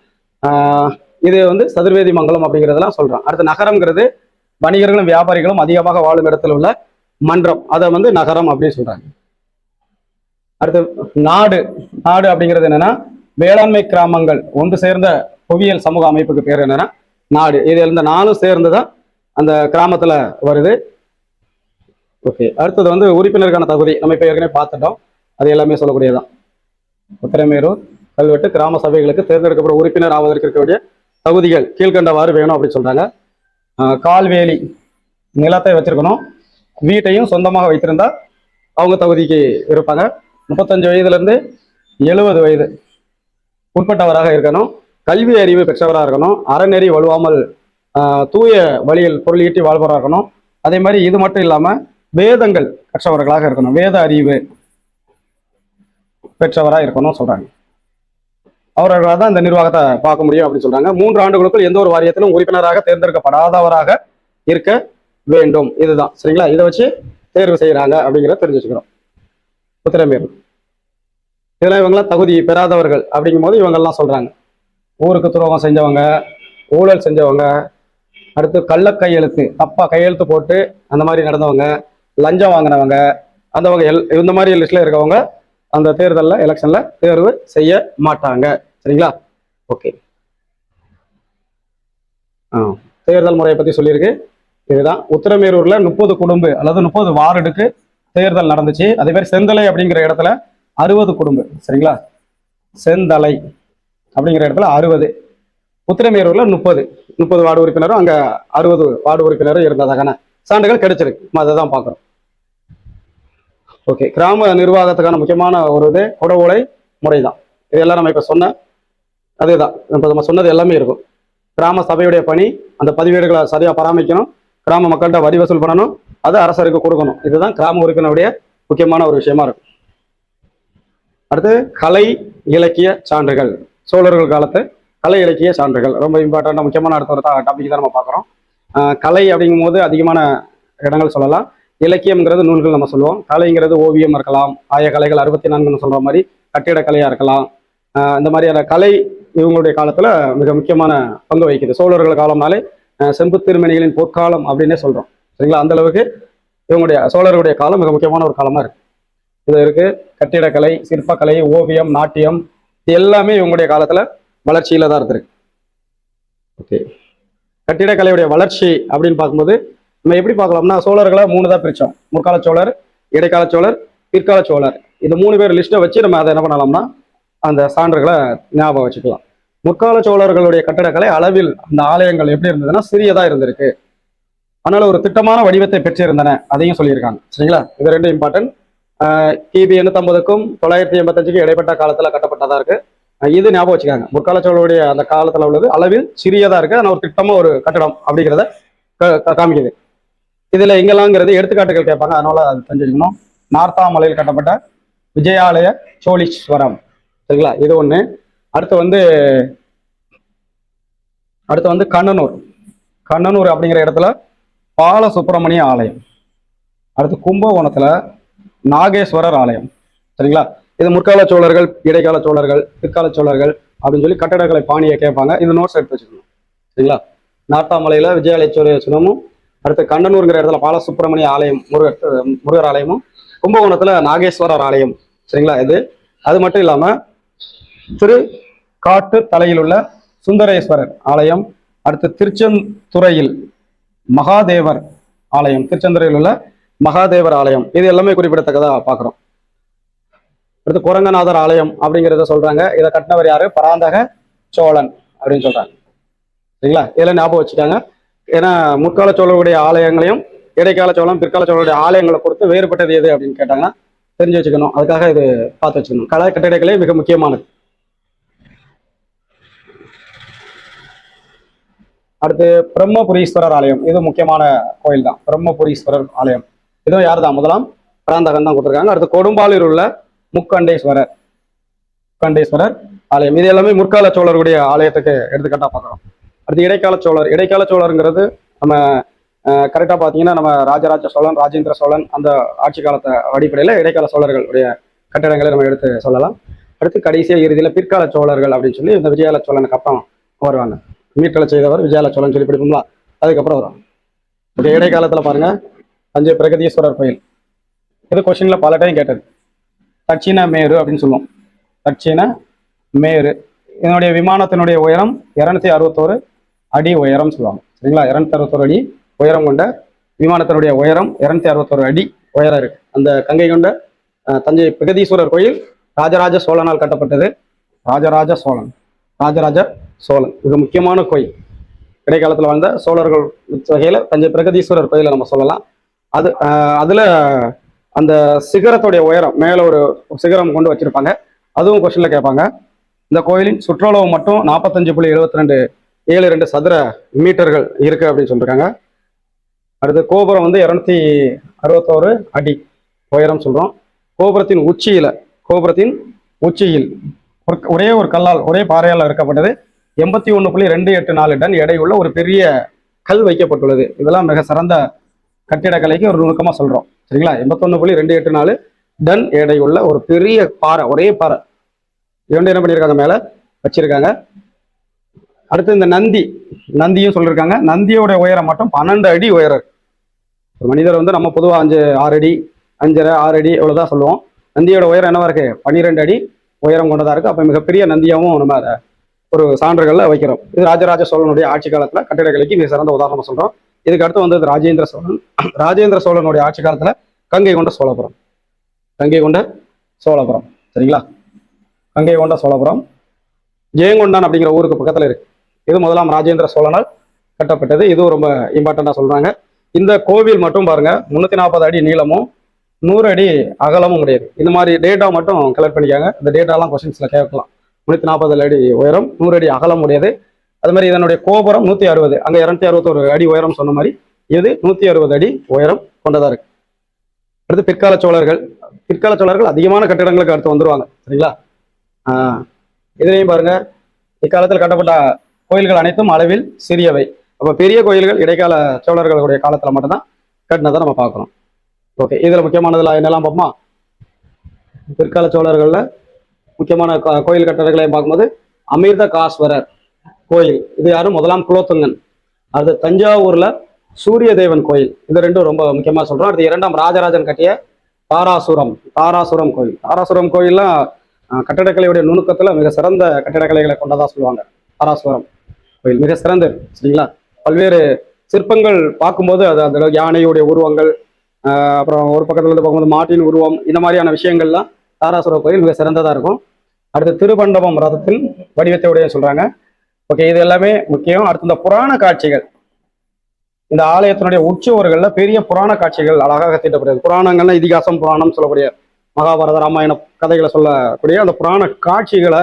இது வந்து சதுர்வேதி மங்கலம் அப்படிங்கிறதெல்லாம் சொல்றோம். அடுத்து நகரம்ங்கிறது வணிகர்களும் வியாபாரிகளும் அதிகமாக வாழும் இடத்துல உள்ள மன்றம், அதை வந்து நகரம் அப்படின்னு சொல்றாங்க. அடுத்து நாடு. நாடு அப்படிங்கிறது என்னன்னா வேளாண்மை கிராமங்கள் ஒன்று சேர்ந்த புவியியல் சமூக அமைப்புக்கு பேர் என்னன்னா நாடு. இது இந்த 4 சேர்ந்துதான் அந்த கிராமத்துல வருது. ஓகே, அடுத்தது வந்து உறுப்பினருக்கான தகுதி நம்ம இப்ப ஏற்கனவே பார்த்துட்டோம். அது எல்லாமே சொல்லக்கூடியதான். உத்திரமேரூர் கல்வெட்டு கிராம சபைகளுக்கு தேர்ந்தெடுக்கப்பட்ட உறுப்பினர் ஆவதற்கு இருக்கக்கூடிய தகுதிகள் கீழ்கண்டவாறு வேணும் அப்படின்னு சொல்றாங்க. கால்வேலி நிலத்தை வச்சிருக்கணும், வீட்டையும் சொந்தமாக வைத்திருந்தா அவங்க தகுதிக்கு இருப்பாங்க. 35 வயதுல இருந்து 70 வயது உட்பட்டவராக இருக்கணும், கல்வி அறிவு பெற்றவராக இருக்கணும், அறநெறி வலுவாமல் தூய வழியில் பொருள் ஈட்டி வாழ்பவராக இருக்கணும். அதே மாதிரி இது மட்டும் இல்லாம வேதங்கள் கற்றவர்களாக இருக்கணும், வேத அறிவு பெற்றவராக இருக்கணும் சொல்றாங்க. அவர்களாக தான் இந்த நிர்வாகத்தை பார்க்க முடியும் அப்படின்னு சொல்றாங்க. 3 ஆண்டுகளுக்குள் எந்த ஒரு வாரியத்திலும் உறுப்பினராக தேர்ந்தெடுக்கப்படாதவராக இருக்க வேண்டும். இதுதான். சரிங்களா? இதை வச்சு தேர்வு செய்யறாங்க அப்படிங்கிறத தெரிஞ்சு வச்சுக்கிறோம். உத்திரமேரூர் இதெல்லாம் இவங்கெல்லாம் தகுதி பெறாதவர்கள் அப்படிங்கும் போது இவங்கெல்லாம் சொல்றாங்க. ஊருக்கு துரோகம் செஞ்சவங்க, ஊழல் செஞ்சவங்க, அடுத்து கள்ள கையெழுத்து, தப்பா கையெழுத்து போட்டு அந்த மாதிரி நடந்தவங்க, லஞ்சம் வாங்கினவங்க, அந்த இந்த மாதிரி லிஸ்ட்ல இருக்கவங்க அந்த தேர்தலில் எலெக்ஷன்ல தேர்வு செய்ய மாட்டாங்க. சரிங்களா? ஓகே, தேர்தல் முறையை பத்தி சொல்லியிருக்கு. இதுதான். உத்திரமேரூர்ல 30 குடும்பு அல்லது 30 வார்டுக்கு தேர்தல் நடந்துச்சு. அதே மாதிரி செந்தலை அப்படிங்கிற இடத்துல 60 குடும்பு. சரிங்களா? செந்தலை அப்படிங்கிற இடத்துல 60, உத்திரமேரூர்ல 30 வார்டு உறுப்பினரும் அங்க 60 வார்டு உறுப்பினரும் இருந்ததான சான்றுகள் கிடைச்சிருக்கு. அதை தான் பார்க்குறோம். ஓகே, கிராம நிர்வாகத்துக்கான முக்கியமான ஒரு இது குடவோலை முறை தான். இதெல்லாம் நம்ம இப்ப சொன்ன அதேதான். இப்போ நம்ம சொன்னது எல்லாமே இருக்கும். கிராம சபையுடைய பணி அந்த பதிவேடுகளை சரியா பராமரிக்கணும், கிராம மக்கள்கிட்ட வரி வசூல் பண்ணணும், அதை அரசருக்கு கொடுக்கணும். இதுதான் கிராம உறுப்பினருடைய முக்கியமான ஒரு விஷயமா இருக்கும். அடுத்து கலை இலக்கிய சான்றுகள். சோழர்கள் காலத்து கலை இலக்கிய சான்றுகள் ரொம்ப இம்பார்ட்டன்டாக முக்கியமான அடுத்த ஒரு டாபிக் தான் நம்ம பார்க்குறோம். கலை அப்படிங்கும் போது அதிகமான இடங்கள் சொல்லலாம். இலக்கியம்ங்கிறது நூல்கள் நம்ம சொல்லுவோம். கலைங்கிறது ஓவியம் இருக்கலாம், ஆய கலைகள் 64ன்னு சொல்ற மாதிரி கட்டிடக்கலையா இருக்கலாம். இந்த மாதிரியான கலை இவங்களுடைய காலத்துல மிக முக்கியமான பங்கு வகிக்குது. சோழர்கள் காலம்னாலே செம்பு திருமணிகளின் பொற்காலம் அப்படின்னே சொல்றோம். சரிங்களா? அந்த அளவுக்கு இவங்களுடைய சோழர்களுடைய காலம் மிக முக்கியமான ஒரு காலமா இருக்கு. இது இருக்கு. கட்டிடக்கலை, சிற்பக்கலை, ஓவியம், நாட்டியம், இது எல்லாமே இவங்களுடைய காலத்துல வளர்ச்சியில தான் இருந்திருக்கு. ஓகே, கட்டிடக்கலையுடைய வளர்ச்சி அப்படின்னு பார்க்கும்போது நம்ம எப்படி பார்க்கலாம்னா சோழர்களை 3 தான் பிரிச்சோம். முற்கால சோழர், இடைக்கால சோழர், பிற்கால சோழர். இந்த 3 பேர் லிஸ்ட்டை வச்சு நம்ம அதை என்ன பண்ணலாம்னா அந்த சான்றுகளை ஞாபகம் வச்சுக்கலாம். முற்கால சோழர்களுடைய கட்டடக்கலை அளவில் அந்த ஆலயங்கள் எப்படி இருந்ததுன்னா சிறியதா இருந்திருக்கு. அதனால ஒரு திட்டமான வடிவத்தை பெற்றிருந்தன, அதையும் சொல்லியிருக்காங்க. சரிங்களா, இது ரெண்டும் இம்பார்ட்டன்ட். கிபி 850க்கும் 985க்கும் இடைப்பட்ட காலத்துல கட்டப்பட்டதா இருக்கு. இது ஞாபகம் வச்சுக்காங்க. முற்கால சோழருடைய அந்த காலத்துல உள்ளது அளவில் சிறியதா இருக்கு, ஆனால் ஒரு திட்டமா ஒரு கட்டடம் அப்படிங்கிறத காமிக்குது. இதுல எங்கெல்லாம்ங்கிறது எடுத்துக்காட்டுகள் கேட்பாங்க, அதனால அது தெரிஞ்சுக்கணும். நார்த்தாமலையில் கட்டப்பட்ட விஜயாலய சோழீஸ்வரம். சரிங்களா, இது ஒண்ணு. அடுத்து வந்து கண்ணனூர். கண்ணனூர் அப்படிங்கிற இடத்துல பால சுப்பிரமணிய ஆலயம். அடுத்து கும்பகோணத்துல நாகேஸ்வரர் ஆலயம். சரிங்களா, இது முற்கால சோழர்கள், இடைக்கால சோழர்கள், பிற்கால சோழர்கள் அப்படின்னு சொல்லி கட்டடக்கலை பாணியை கேட்பாங்க. இந்த நோட்ஸ் எடுத்து வச்சுக்கணும். சரிங்களா, நார்த்தாமலையில விஜயாலயேஸ்வரமும், அடுத்து கண்ணனூர்ங்கிற இடத்துல பாலசுப்பிரமணிய ஆலயம், முருகர் ஆலயமும், கும்பகோணத்துல நாகேஸ்வரர் ஆலயம். சரிங்களா, இது அது மட்டும் இல்லாம திரு காட்டு தலையில் உள்ள சுந்தரேஸ்வரர் ஆலயம், அடுத்து திருச்செந்துறையில் மகாதேவர் ஆலயம், திருச்செந்துறையில் உள்ள மகாதேவர் ஆலயம், இது எல்லாமே குறிப்பிடத்தக்கதா பாக்குறோம். அடுத்து குரங்கநாதர் ஆலயம் அப்படிங்கிறத சொல்றாங்க. இதை கட்டினவர் யாரு? பராந்தக சோழன் அப்படின்னு சொல்றாங்க. சரிங்களா, இதெல்லாம் ஞாபகம் வச்சுக்காங்க. ஏன்னா முற்கால சோழருடைய ஆலயங்களையும் இடைக்கால சோழம், பிற்கால சோழருடைய ஆலயங்களை பொறுத்து வேறுபட்டது எது அப்படின்னு கேட்டாங்கன்னா தெரிஞ்சு வச்சுக்கணும். அதுக்காக இது பார்த்து வச்சுக்கணும். கலை கட்டிடக்கலை மிக முக்கியமானது. அடுத்து பிரம்மபுரீஸ்வரர் ஆலயம், இது முக்கியமான கோயில் தான். பிரம்மபுரீஸ்வரர் ஆலயம் இதுவும் யார் தான்? முதலாம் பராந்தகன் தான் கொடுத்துருக்காங்க. அடுத்து கொடும்பாலூர் உள்ள முக்கண்டேஸ்வரர் ஆலயம். இது எல்லாமே முற்கால சோழருடைய ஆலயத்துக்கு எடுத்துக்காட்டா பார்க்குறோம். அடுத்து இடைக்கால சோழர். இடைக்கால சோழருங்கிறது நம்ம கரெக்டாக பார்த்தீங்கன்னா நம்ம ராஜராஜ சோழன், ராஜேந்திர சோழன் அந்த ஆட்சி காலத்தை அடிப்படையில் இடைக்கால சோழர்களுடைய கட்டிடங்களை நம்ம எடுத்து சொல்லலாம். அடுத்து கடைசியாக இறுதியில் பிற்கால சோழர்கள் அப்படின்னு சொல்லி இந்த விஜயால சோழனுக்கு அப்புறம் வருவாங்க. மீட்டலை செய்தவர் விஜயால சோழன் சொல்லி படிப்போம்ல, அதுக்கப்புறம் வரும். ஓகே, இடைக்காலத்தில் பாருங்க தஞ்சை பிரகதீஸ்வரர் கோயில். இது கொஸ்டின்ல பல டைம் கேட்டது. தட்சிண மேரு அப்படின்னு சொல்லுவோம். தட்சிண மேரு. இதனுடைய விமானத்தினுடைய உயரம் 261 அடி உயரம் சொல்லுவாங்க. சரிங்களா, 261 அடி உயரம் கொண்ட விமானத்தினுடைய உயரம் 261 அடி உயரம் இருக்கு. அந்த கங்கை கொண்ட தஞ்சை பிரகதீஸ்வரர் கோயில் ராஜராஜ சோழனால் கட்டப்பட்டது. ராஜராஜ சோழன் மிக முக்கியமான கோயில். இடைக்காலத்தில் வாழ்ந்த சோழர்கள் வகையில தஞ்சை பிரகதீஸ்வரர் கோயிலை நம்ம சொல்லலாம். அதுல அந்த சிகரத்துடைய உயரம் மேல ஒரு சிகரம் கொண்டு வச்சிருப்பாங்க, அதுவும் கொஸ்டின்ல கேட்பாங்க. இந்த கோயிலின் சுற்றளவு மட்டும் 45.72 சதுர மீட்டர்கள் இருக்கு அப்படின்னு சொல்லியிருக்காங்க. அடுத்து கோபுரம் வந்து 261 அடி உயரம் சொல்றோம். கோபுரத்தின் உச்சியில் ஒரே ஒரு கல்லால், ஒரே பாறையால் இருக்கப்பட்டது 81.284 டன் எடையுள்ள ஒரு பெரிய கல் வைக்கப்பட்டுள்ளது. இதெல்லாம் மிக சிறந்த கட்டிடக்கலைக்கு ஒரு நுணுக்கமா சொல்றோம். சரிங்களா, 81.284 டன் எடையுள்ள ஒரு பெரிய பாறை, ஒரே பாறை இவன் என்ன பண்ணியிருக்காங்க, மேல வச்சிருக்காங்க. அடுத்து இந்த நந்தியும் சொல்லியிருக்காங்க. நந்தியோட உயரம் மட்டும் 12 அடி உயரம். ஒரு மனிதர் வந்து நம்ம பொதுவாக 6 அடி 5.5 6 அடி இவ்வளவுதான் சொல்லுவோம். நந்தியோட உயரம் என்னவா இருக்கு? 12 அடி உயரம் கொண்டதா இருக்கு. அப்ப மிகப்பெரிய நந்தியாவும் நம்ம அதை ஒரு சான்றுகள்ல வைக்கிறோம். இது ராஜராஜ சோழனுடைய ஆட்சி காலத்துல கட்டிடக்கலைக்கு மிக சிறந்த உதாரணமா சொல்றோம். இதுக்கு அடுத்து வந்து ராஜேந்திர சோழனுடைய ஆட்சி காலத்துல கங்கை கொண்ட சோழபுரம். சரிங்களா, கங்கை கொண்ட சோழபுரம் ஜெயங்கொண்டான் அப்படிங்கிற ஊருக்கு பக்கத்துல இருக்கு. இது முதலாம் ராஜேந்திர சோழனால் கட்டப்பட்டது. இதுவும் ரொம்ப இம்பார்ட்டண்டா சொல்றாங்க. இந்த கோவில் மட்டும் பாருங்க 340 அடி நீளமும் 100 அடி அகலமும் உடையது. இந்த மாதிரி டேட்டா மட்டும் கலெக்ட் பண்ணிக்காங்க. இந்த டேட்டாலாம் கொஸ்டின்ஸ்ல கேட்கலாம். 340 அடி உயரம் 100 அடி அகலம் உடையது. அது மாதிரி இதனுடைய கோபுரம் 160, அங்க 261 அடி உயரம் சொன்ன மாதிரி இது 160 அடி உயரம் கொண்டதா இருக்கு. அடுத்து பிற்கால சோழர்கள் அதிகமான கட்டிடங்களுக்கு அடுத்து வந்துருவாங்க. சரிங்களா, இதுலையும் பாருங்க இக்காலத்தில் கட்டப்பட்ட கோயில்கள் அனைத்தும் அளவில் சிறியவை. அப்ப பெரிய கோயில்கள் இடைக்கால சோழர்களுடைய காலத்துல மட்டும்தான் கட்டினதை நம்ம பார்க்கிறோம். ஓகே, இதுல முக்கியமானதுல என்னெல்லாம் பார்ப்போமா? பிற்கால சோழர்கள்ல முக்கியமான கோயில் கட்டடங்களையும் பார்க்கும்போது அமிர்த காஸ்வரர் கோயில், இது யாரும்? முதலாம் குலோத்துங்கன். அது தஞ்சாவூர்ல சூரிய தேவன் கோயில். இது ரெண்டும் ரொம்ப முக்கியமா சொல்றோம். அடுத்து 2ஆம் ராஜராஜன் கட்டிய தாராசுரம் கோயில். தாராசுரம் கோயில்லாம் கட்டடக்கலையுடைய நுணுக்கத்துல மிக சிறந்த கட்டிடக்கலைகளை கொண்டதா சொல்லுவாங்க. தாராசுரம் கோயில் மிக சிறந்தது. சரிங்களா, பல்வேறு சிற்பங்கள் பார்க்கும்போது அது யானையுடைய உருவங்கள், அப்புறம் ஒரு பக்கத்துல இருந்து பார்க்கும்போது மாட்டின் உருவம், இந்த மாதிரியான விஷயங்கள்லாம் தாராசுர கோயில் மிக சிறந்ததா இருக்கும். அடுத்து திருமண்டபம் ரதத்தின் வடிவத்தை உடைய சொல்றாங்க. ஓகே, இது எல்லாமே முக்கியம். அடுத்து இந்த புராண காட்சிகள், இந்த ஆலயத்தினுடைய உற்சுவர்கள்ல பெரிய புராண காட்சிகள் அழகாக தீட்டப்படுகிறது. புராணங்கள்னா இதிகாசம், புராணம் சொல்லக்கூடிய மகாபாரத, ராமாயண கதைகளை சொல்லக்கூடிய அந்த புராண காட்சிகளை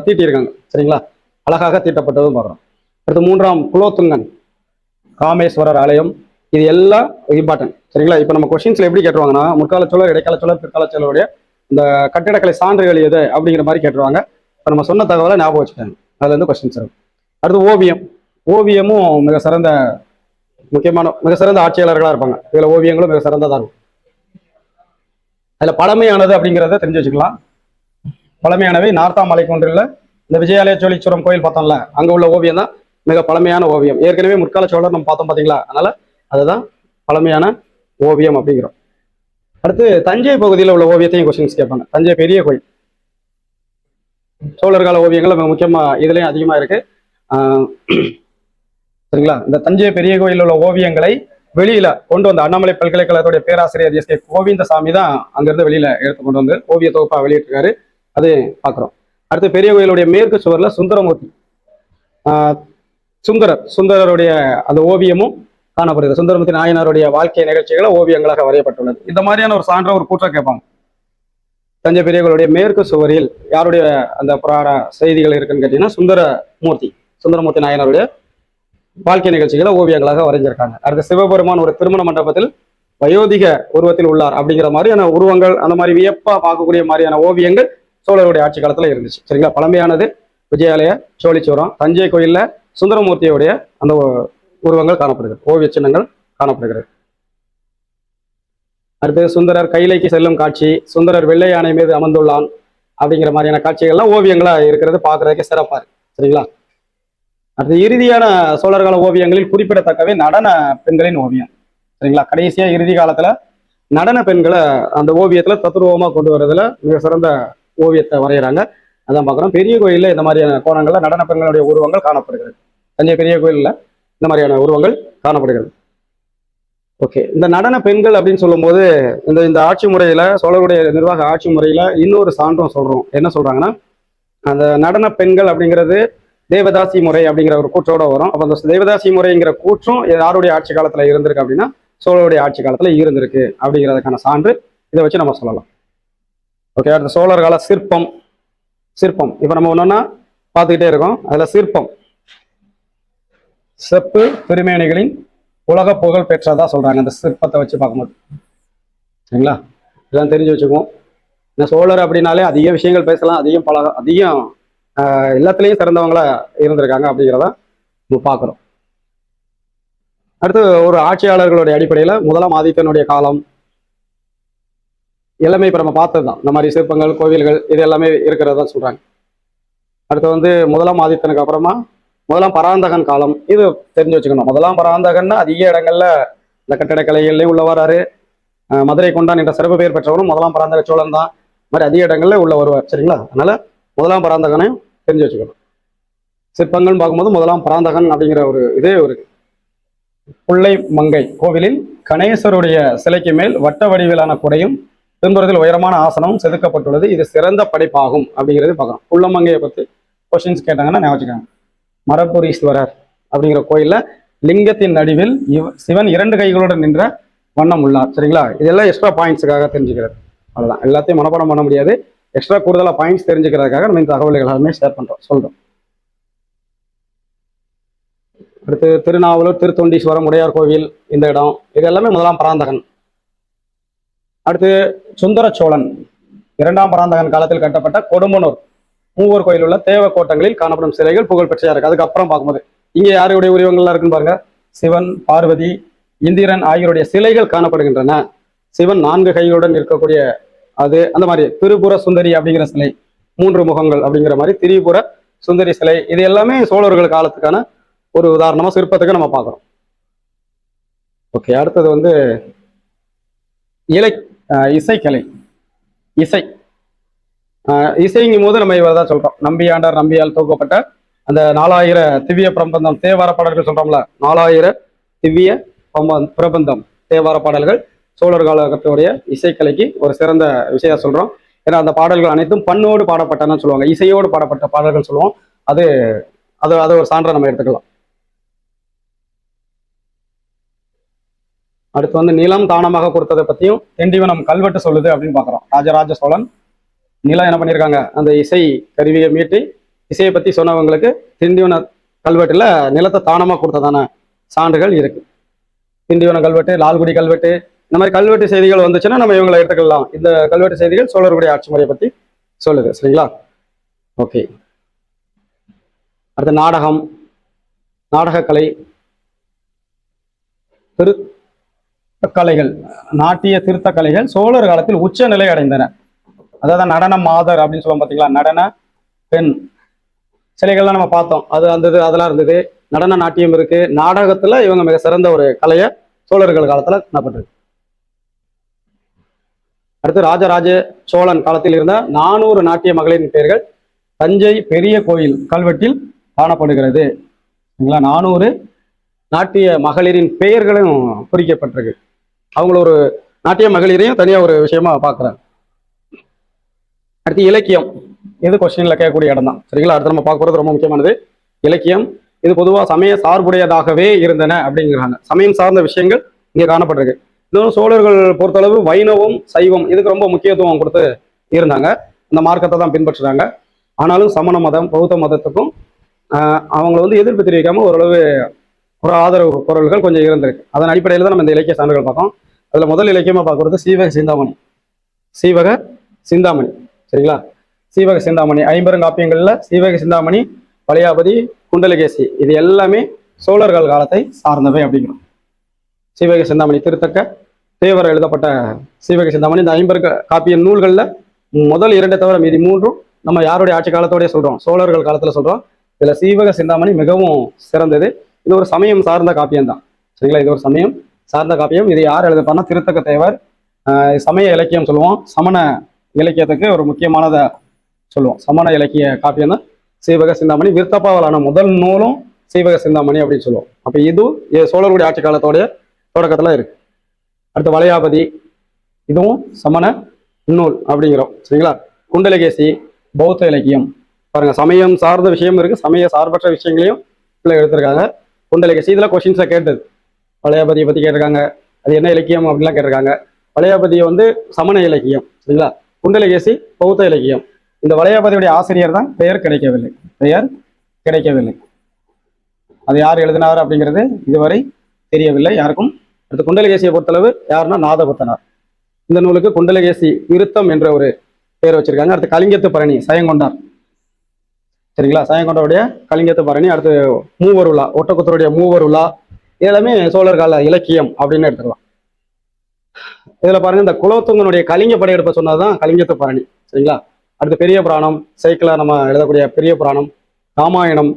தீட்டியிருக்காங்க. சரிங்களா, அழகாக தீட்டப்பட்டதும் பார்க்குறோம். அடுத்து மூன்றாம் குலோத்துங்கன் காமேஸ்வரர் ஆலயம். இது எல்லாம் இம்பார்ட்டன்ட். சரிங்களா, இப்போ நம்ம கொஸ்டின்ஸ்ல எப்படி கேட்டுருவாங்கன்னா, முற்கால சோழர், இடைக்கால சோழர், பிற்கால சோழருடைய இந்த கட்டிடக்கலை சான்றுகள் எது அப்படிங்கிற மாதிரி கேட்டுருவாங்க. இப்போ நம்ம சொன்ன தகவலை ஞாபகம் வச்சுக்காங்க, அதுல இருந்து கொஸ்டின்ஸ் இருக்கும். அடுத்து ஓவியம். ஓவியமும் மிக சிறந்த மிக சிறந்த ஆட்சியாளர்களா இருப்பாங்க. இதுல ஓவியங்களும் மிக சிறந்ததா இருக்கும். அதுல பழமையானது அப்படிங்கிறத தெரிஞ்சு வச்சுக்கலாம். பழமையானவை நார்த்தாம் மலைக்குன்றில் இந்த விஜயாலய சோழீஸ்வரம் கோயில் பார்த்தோம்ல, அங்க உள்ள ஓவியம் தான் மிக பழமையான ஓவியம். ஏற்கனவே முற்கால சோழர் நம்ம பார்த்தோம் பாத்தீங்களா, அதனால அதுதான் பழமையான ஓவியம் அப்படிங்கிறோம். அடுத்து தஞ்சை பகுதியில் உள்ள ஓவியத்தையும் கொஸ்டின்ஸ் கேட்பாங்க. தஞ்சை பெரிய கோயில் சோழர் கால ஓவியங்கள் மிக முக்கியமா இதுலயும் அதிகமா இருக்கு. சரிங்களா, இந்த தஞ்சை பெரிய கோயில் உள்ள ஓவியங்களை வெளியில கொண்டு வந்த அண்ணாமலை பல்கலைக்கழகத்துடைய பேராசிரியர் எஸ் கே கோவிந்தசாமி தான் அங்கிருந்து வெளியில எடுத்து கொண்டு வந்து ஓவிய தொகுப்பா வெளியிட்டிருக்காரு. அது பாக்குறோம். அடுத்து பெரிய கோயிலுடைய மேற்கு சுவர்ல சுந்தரமூர்த்தி சுந்தரருடைய அந்த ஓவியமும் காணப்படுகிறது. சுந்தரமூர்த்தி நாயனாருடைய வாழ்க்கை நிகழ்ச்சிகளை ஓவியங்களாக வரையப்பட்டுள்ளது. இந்த மாதிரியான ஒரு சான்ற ஒரு கூற்றம் கேட்பாங்க. தஞ்சை பெரிய கோயிலுடைய மேற்கு சுவரில் யாருடைய அந்த புராண செய்திகள் இருக்குன்னு கேட்டீங்கன்னா, சுந்தரமூர்த்தி நாயனாருடைய வாழ்க்கை நிகழ்ச்சிகளை ஓவியங்களாக வரைஞ்சிருக்காங்க. அடுத்த சிவபெருமான் ஒரு திருமண மண்டபத்தில் வயோதிக உருவத்தில் உள்ளார் அப்படிங்கிற மாதிரியான உருவங்கள், அந்த மாதிரி வியப்பா பார்க்கக்கூடிய மாதிரியான ஓவியங்கள் சோழருடைய ஆட்சி காலத்துல இருந்துச்சு. சரிங்களா, பழமையானது விஜயாலய சோழீஸ்வரம். தஞ்சை கோயில்ல சுந்தரமூர்த்தியுடைய அந்த உருவங்கள் காணப்படுகிறது, ஓவிய சின்னங்கள் காணப்படுகிறது. அடுத்து சுந்தரர் கைலைக்கு செல்லும் காட்சி, சுந்தரர் வெள்ளை யானை மீது அமர்ந்துள்ளான் அப்படிங்கிற மாதிரியான காட்சிகள்லாம் ஓவியங்களா இருக்கிறது பார்க்கறதுக்கு சிறப்பா இருக்கு. சரிங்களா, அடுத்து இறுதியான சோழர்கால ஓவியங்களில் குறிப்பிடத்தக்கவை நடன பெண்களின் ஓவியம். சரிங்களா, கடைசியா இறுதி காலத்துல நடன பெண்களை அந்த ஓவியத்துல தத்துருவமா கொண்டு வரதுல மிக சிறந்த ஓவியத்தை வரைகிறாங்க. அதான் பார்க்குறோம். பெரிய கோயில்ல இந்த மாதிரியான கோணங்கள்ல நடன பெண்களுடைய உருவங்கள் காணப்படுகிறது. தஞ்சை பெரிய கோயில்ல இந்த மாதிரியான உருவங்கள் காணப்படுகிறது. ஓகே, இந்த நடன பெண்கள் அப்படின்னு சொல்லும்போது இந்த ஆட்சி முறையில, சோழருடைய நிர்வாக ஆட்சி முறையில இன்னொரு சான்றும் சொல்றோம். என்ன சொல்றாங்கன்னா, அந்த நடன பெண்கள் அப்படிங்கிறது தேவதாசி முறை அப்படிங்கிற ஒரு கூற்றோட வரும். அப்போ அந்த தேவதாசி முறைங்கிற கூற்றும் யாருடைய ஆட்சி காலத்துல இருந்திருக்கு அப்படின்னா, சோழருடைய ஆட்சி காலத்துல இருந்திருக்கு அப்படிங்கிறதுக்கான சான்று இதை வச்சு நம்ம சொல்லலாம். ஓகே, அடுத்த சோழர் கால சிற்பம். இப்ப நம்ம ஒன்னொன்னா பார்த்துக்கிட்டே இருக்கோம். அதுல சிற்பம், செப்பு திருமேனிகளின் உலக புகழ் பெற்றதா சொல்றாங்க அந்த சிற்பத்தை வச்சு பார்க்கும்போது. சரிங்களா, இதெல்லாம் தெரிஞ்சு வச்சுக்குவோம். இந்த சோழர் அப்படின்னாலே அதிக விஷயங்கள் பேசலாம், அதிகம் எல்லாத்துலேயும் சிறந்தவங்களா இருந்திருக்காங்க அப்படிங்கிறத நம்ம பார்க்குறோம். அடுத்து ஒரு ஆட்சியாளர்களுடைய அடிப்படையில் முதலாம் ஆதித்தனுடைய காலம் எல்லாமே இப்போ நம்ம பார்த்தது தான். இந்த மாதிரி சிற்பங்கள், கோவில்கள் இது எல்லாமே இருக்கிறதா சொல்றாங்க. அடுத்து முதலாம் ஆதித்தனுக்கு அப்புறமா முதலாம் பராந்தகன் காலம். இது தெரிஞ்சு வச்சுக்கணும். முதலாம் பராந்தகன்னா அதிக இடங்கள்ல இந்த கட்டடக்கலைகள்லேயும் உள்ள வராரு. மதுரை கொண்டான் என்ற சிறப்பு பெயர் பெற்றவரும் முதலாம் பராந்தக சோழன் தான். மாதிரி அதிக இடங்கள்ல உள்ள வருவார். சரிங்களா, அதனால முதலாம் பராந்தகனையும் தெரிஞ்சு வச்சுக்கணும். சிற்பங்கள் பார்க்கும்போது முதலாம் பராந்தகன் அப்படிங்கிற ஒரு இதே ஒரு புள்ளை மங்கை கோவிலில் கணேசருடைய சிலைக்கு மேல் வட்ட வடிவிலான குடையும் பின்புறத்தில் உயரமான ஆசனமும் செதுக்கப்பட்டுள்ளது. இது சிறந்த படைப்பாகும் அப்படிங்கிறது பார்க்கணும். புள்ளமங்கையை பற்றி கொஸ்டின்ஸ் கேட்டாங்கன்னா ஞாபகம். மரபுரீஸ்வரர் அப்படிங்கிற கோயில்ல லிங்கத்தின் நடுவில் சிவன் 2 கைகளுடன் நின்ற வண்ணம் உள்ளார். சரிங்களா, இதெல்லாம் எக்ஸ்ட்ரா பாயிண்ட்ஸுக்காக தெரிஞ்சுக்கிறது. அவ்வளவுதான், எல்லாத்தையும் மனப்பாடம் பண்ண முடியாது. எக்ஸ்ட்ரா கூடுதலா பாயிண்ட்ஸ் தெரிஞ்சுக்கிறதுக்காக நம்ம இந்த தகவல்கள் எல்லாமே ஷேர் சொல்றோம். அடுத்து திருநாவலூர் திருத்தொண்டீஸ்வரம் உடையார் கோவில், இந்த இடம் இது எல்லாமே முதலாம் பராந்தகன். அடுத்து சுந்தர சோழன் 2ஆம் பராந்தகன் காலத்தில் கட்டப்பட்ட கொடும்பனூர் மூவர் கோயில் உள்ள தேவ கோட்டங்களில் காணப்படும் சிலைகள் புகழ் பெற்றா இருக்கு. அதுக்கப்புறம் பார்க்கும்போது இங்க யாருடைய உருவங்கள்லாம் இருக்குன்னு பாருங்க. சிவன், பார்வதி, இந்திரன் ஆகியோருடைய சிலைகள் காணப்படுகின்றன. சிவன் 4 கைகளுடன் இருக்கக்கூடிய அது, அந்த மாதிரி திரிபுர சுந்தரி அப்படிங்கிற சிலை, 3 முகங்கள் அப்படிங்கிற மாதிரி திரிபுர சுந்தரி சிலை, இது எல்லாமே சோழர்கள் காலத்துக்கான ஒரு உதாரணமா சிற்பத்துக்கு நம்ம பார்க்குறோம். ஓகே, அடுத்தது இசைக்கலை. இசைங்கும் போது நம்ம இவர் தான் சொல்றோம். நம்பியால் தொகுக்கப்பட்ட அந்த 4000 திவ்ய பிரபந்தம் தேவார பாடல்கள் சொல்றோம்ல, 4000 திவ்ய பிரபந்தம் தேவார பாடல்கள் சோழர் காலகட்டத்துடைய இசைக்கலைக்கு ஒரு சிறந்த விஷயம் சொல்றோம். ஏன்னா அந்த பாடல்கள் அனைத்தும் பண்ணோடு பாடப்பட்டன்னு சொல்லுவாங்க, இசையோடு பாடப்பட்ட பாடல்கள் சொல்லுவோம். அது ஒரு சான்றை நம்ம எடுத்துக்கலாம். அடுத்து வந்து நிலம் தானமாக கொடுத்ததை பத்தியும் திண்டிவனம் கல்வெட்டு சொல்லுது அப்படின்னு பாக்குறோம். ராஜராஜ சோழன் நிலம் என்ன பண்ணியிருக்காங்க, அந்த இசை கருவியை மீட்டி இசையை பத்தி சொன்னவங்களுக்கு திண்டிவன கல்வெட்டுல நிலத்தை தானமா கொடுத்ததான சான்றுகள் இருக்கு. திண்டிவன கல்வெட்டு, லால்குடி கல்வெட்டு, இந்த மாதிரி கல்வெட்டு செய்திகள் வந்துச்சுன்னா நம்ம இவங்களை எடுத்துக்கலாம். இந்த கல்வெட்டு செய்திகள் சோழருடைய ஆட்சி முறையை பத்தி சொல்லுது. சரிங்களா? ஓகே. அடுத்து நாடகம், நாடகக்கலை, திருத்தக்கலைகள், நாட்டிய திருத்த கலைகள் சோழர் காலத்தில் உச்ச நிலை அடைந்தன. அதாவது நடன மாதர் அப்படின்னு சொல்லுவோம் பார்த்தீங்களா, நடன பெண் சிலைகள்லாம் நம்ம பார்த்தோம். அது அந்த அதெல்லாம் இருந்தது. நடன நாட்டியம் இருக்கு. நாடகத்துல இவங்க மிக சிறந்த ஒரு கலையை சோழர்கள் காலத்துல காணப்பட்டிருக்கு. அடுத்து ராஜராஜ சோழன் காலத்தில் இருந்த 400 நாட்டிய மகளிரின் பெயர்கள் தஞ்சை பெரிய கோயில் கல்வெட்டில் காணப்படுகிறது. 400 நாட்டிய மகளிரின் பெயர்களும் குறிக்கப்பட்டிருக்கு. அவங்கள ஒரு நாட்டிய மகளிரையும் தனியா ஒரு விஷயமா பார்க்குறாங்க. அடுத்து இலக்கியம், இது கொஸ்டின்ல கேட்கக்கூடிய இடம் தான். சரிங்களா? அடுத்து நம்ம பார்க்க போறது ரொம்ப முக்கியமானது இலக்கியம். இது பொதுவாக சமய சார்புடையதாகவே இருந்தன அப்படிங்கிறாங்க. சமயம் சார்ந்த விஷயங்கள் இங்கே காணப்பட்டிருக்கு. இன்னொரு சோழர்கள் பொறுத்தளவு வைணவம், சைவம் இதுக்கு ரொம்ப முக்கியத்துவம் கொடுத்து இருந்தாங்க. இந்த மார்க்கத்தை தான் பின்பற்றுறாங்க. ஆனாலும் சமண மதம், பௌத்த மதத்துக்கும் அவங்களை வந்து எதிர்ப்பு தெரிவிக்காம ஓரளவு ஒரு ஆதரவு குரல்கள் கொஞ்சம் இருந்திருக்கு. அதன் அடிப்படையில் தான் நம்ம இந்த இலக்கிய சான்றுகள் பார்த்தோம். அதுல முதல் இலக்கியமா பார்க்கறது சீவக சிந்தாமணி. சீவக சிந்தாமணி. சரிங்களா? சீவக சிந்தாமணி 50 காப்பியங்கள்ல சீவக சிந்தாமணி, வளையாபதி, குண்டலகேசி இது எல்லாமே சோழர்கள் காலத்தை சார்ந்தவை அப்படிங்கிறோம். சீவக சிந்தாமணி திருத்தக்க தேவர் எழுதப்பட்ட சீவக சிந்தாமணி இந்த 50 காப்பிய நூல்கள்ல முதல் 2 தவிர மீதி 3 நம்ம யாருடைய ஆட்சி காலத்தோடய சொல்றோம், சோழர்கள் காலத்துல சொல்றோம். இதுல சீவக சிந்தாமணி மிகவும் சிறந்தது. இது ஒரு சமயம் சார்ந்த காப்பியம் தான். சரிங்களா? இது ஒரு சமயம் சார்ந்த காப்பியம். இது யார் எழுதப்பார்னா திருத்தக்க தேவர். சமய இலக்கியம் சொல்லுவோம். சமண இலக்கியத்துக்கு ஒரு முக்கியமானதை சொல்லுவோம். சமண இலக்கிய காப்பியம் தான் சீவக சிந்தாமணி. விருத்தப்பாவலான முதல் நூலும் சீவக சிந்தாமணி அப்படின்னு சொல்லுவோம். அப்ப இது சோழருடைய ஆட்சி காலத்தோடைய தொடக்கத்துல இருக்கு. அடுத்து வளையாபதி, இதுவும் சமண நூல் அப்படிங்கிறோம். சரிங்களா? குண்டலகேசி பௌத்த இலக்கியம். பாருங்க, சமயம் சார்ந்த விஷயம் இருக்கு, சமய சார்பற்ற விஷயங்களையும் எடுத்திருக்காங்க. குண்டலகேசி இதுல கொஸ்டின்ஸை கேட்டது. வளையாபதியை பத்தி கேட்டிருக்காங்க, அது என்ன இலக்கியம் அப்படின்லாம் கேட்டிருக்காங்க. வளையாபதியை வந்து சமண இலக்கியம். சரிங்களா? குண்டலகேசி பௌத்த இலக்கியம். இந்த வளையாபதியுடைய ஆசிரியர் தான் பெயர் கிடைக்கவில்லை. அது யார் எழுதினார் அப்படிங்கிறது இதுவரை தெரியவில்லை யாருக்கும். அடுத்து குண்டலகேசியை பொறுத்தளவு யாருன்னா நாதபுத்தனார். இந்த நூலுக்கு குண்டலகேசி விருத்தம் என்ற ஒரு பெயர் வச்சிருக்காங்க. அடுத்து கலிங்கத்து பரணி சயங்கொண்டார். சரிங்களா? சயங்கொண்டாருடைய கலிங்கத்து பரணி. அடுத்து மூவருலா, ஒட்டக்குத்தருடைய மூவருலா, எல்லாமே சோழர் கால இலக்கியம் அப்படின்னு எடுத்துக்கலாம். இதுல பாருங்க, இந்த குலோத்துங்கனுடைய கலிங்க படையெடுப்பை சொன்னதுதான் கலிங்கத்து பரணி. சரிங்களா? அடுத்து பெரிய புராணம், சைக்கிளா நம்ம எழுதக்கூடிய பெரிய புராணம், ராமாயணம்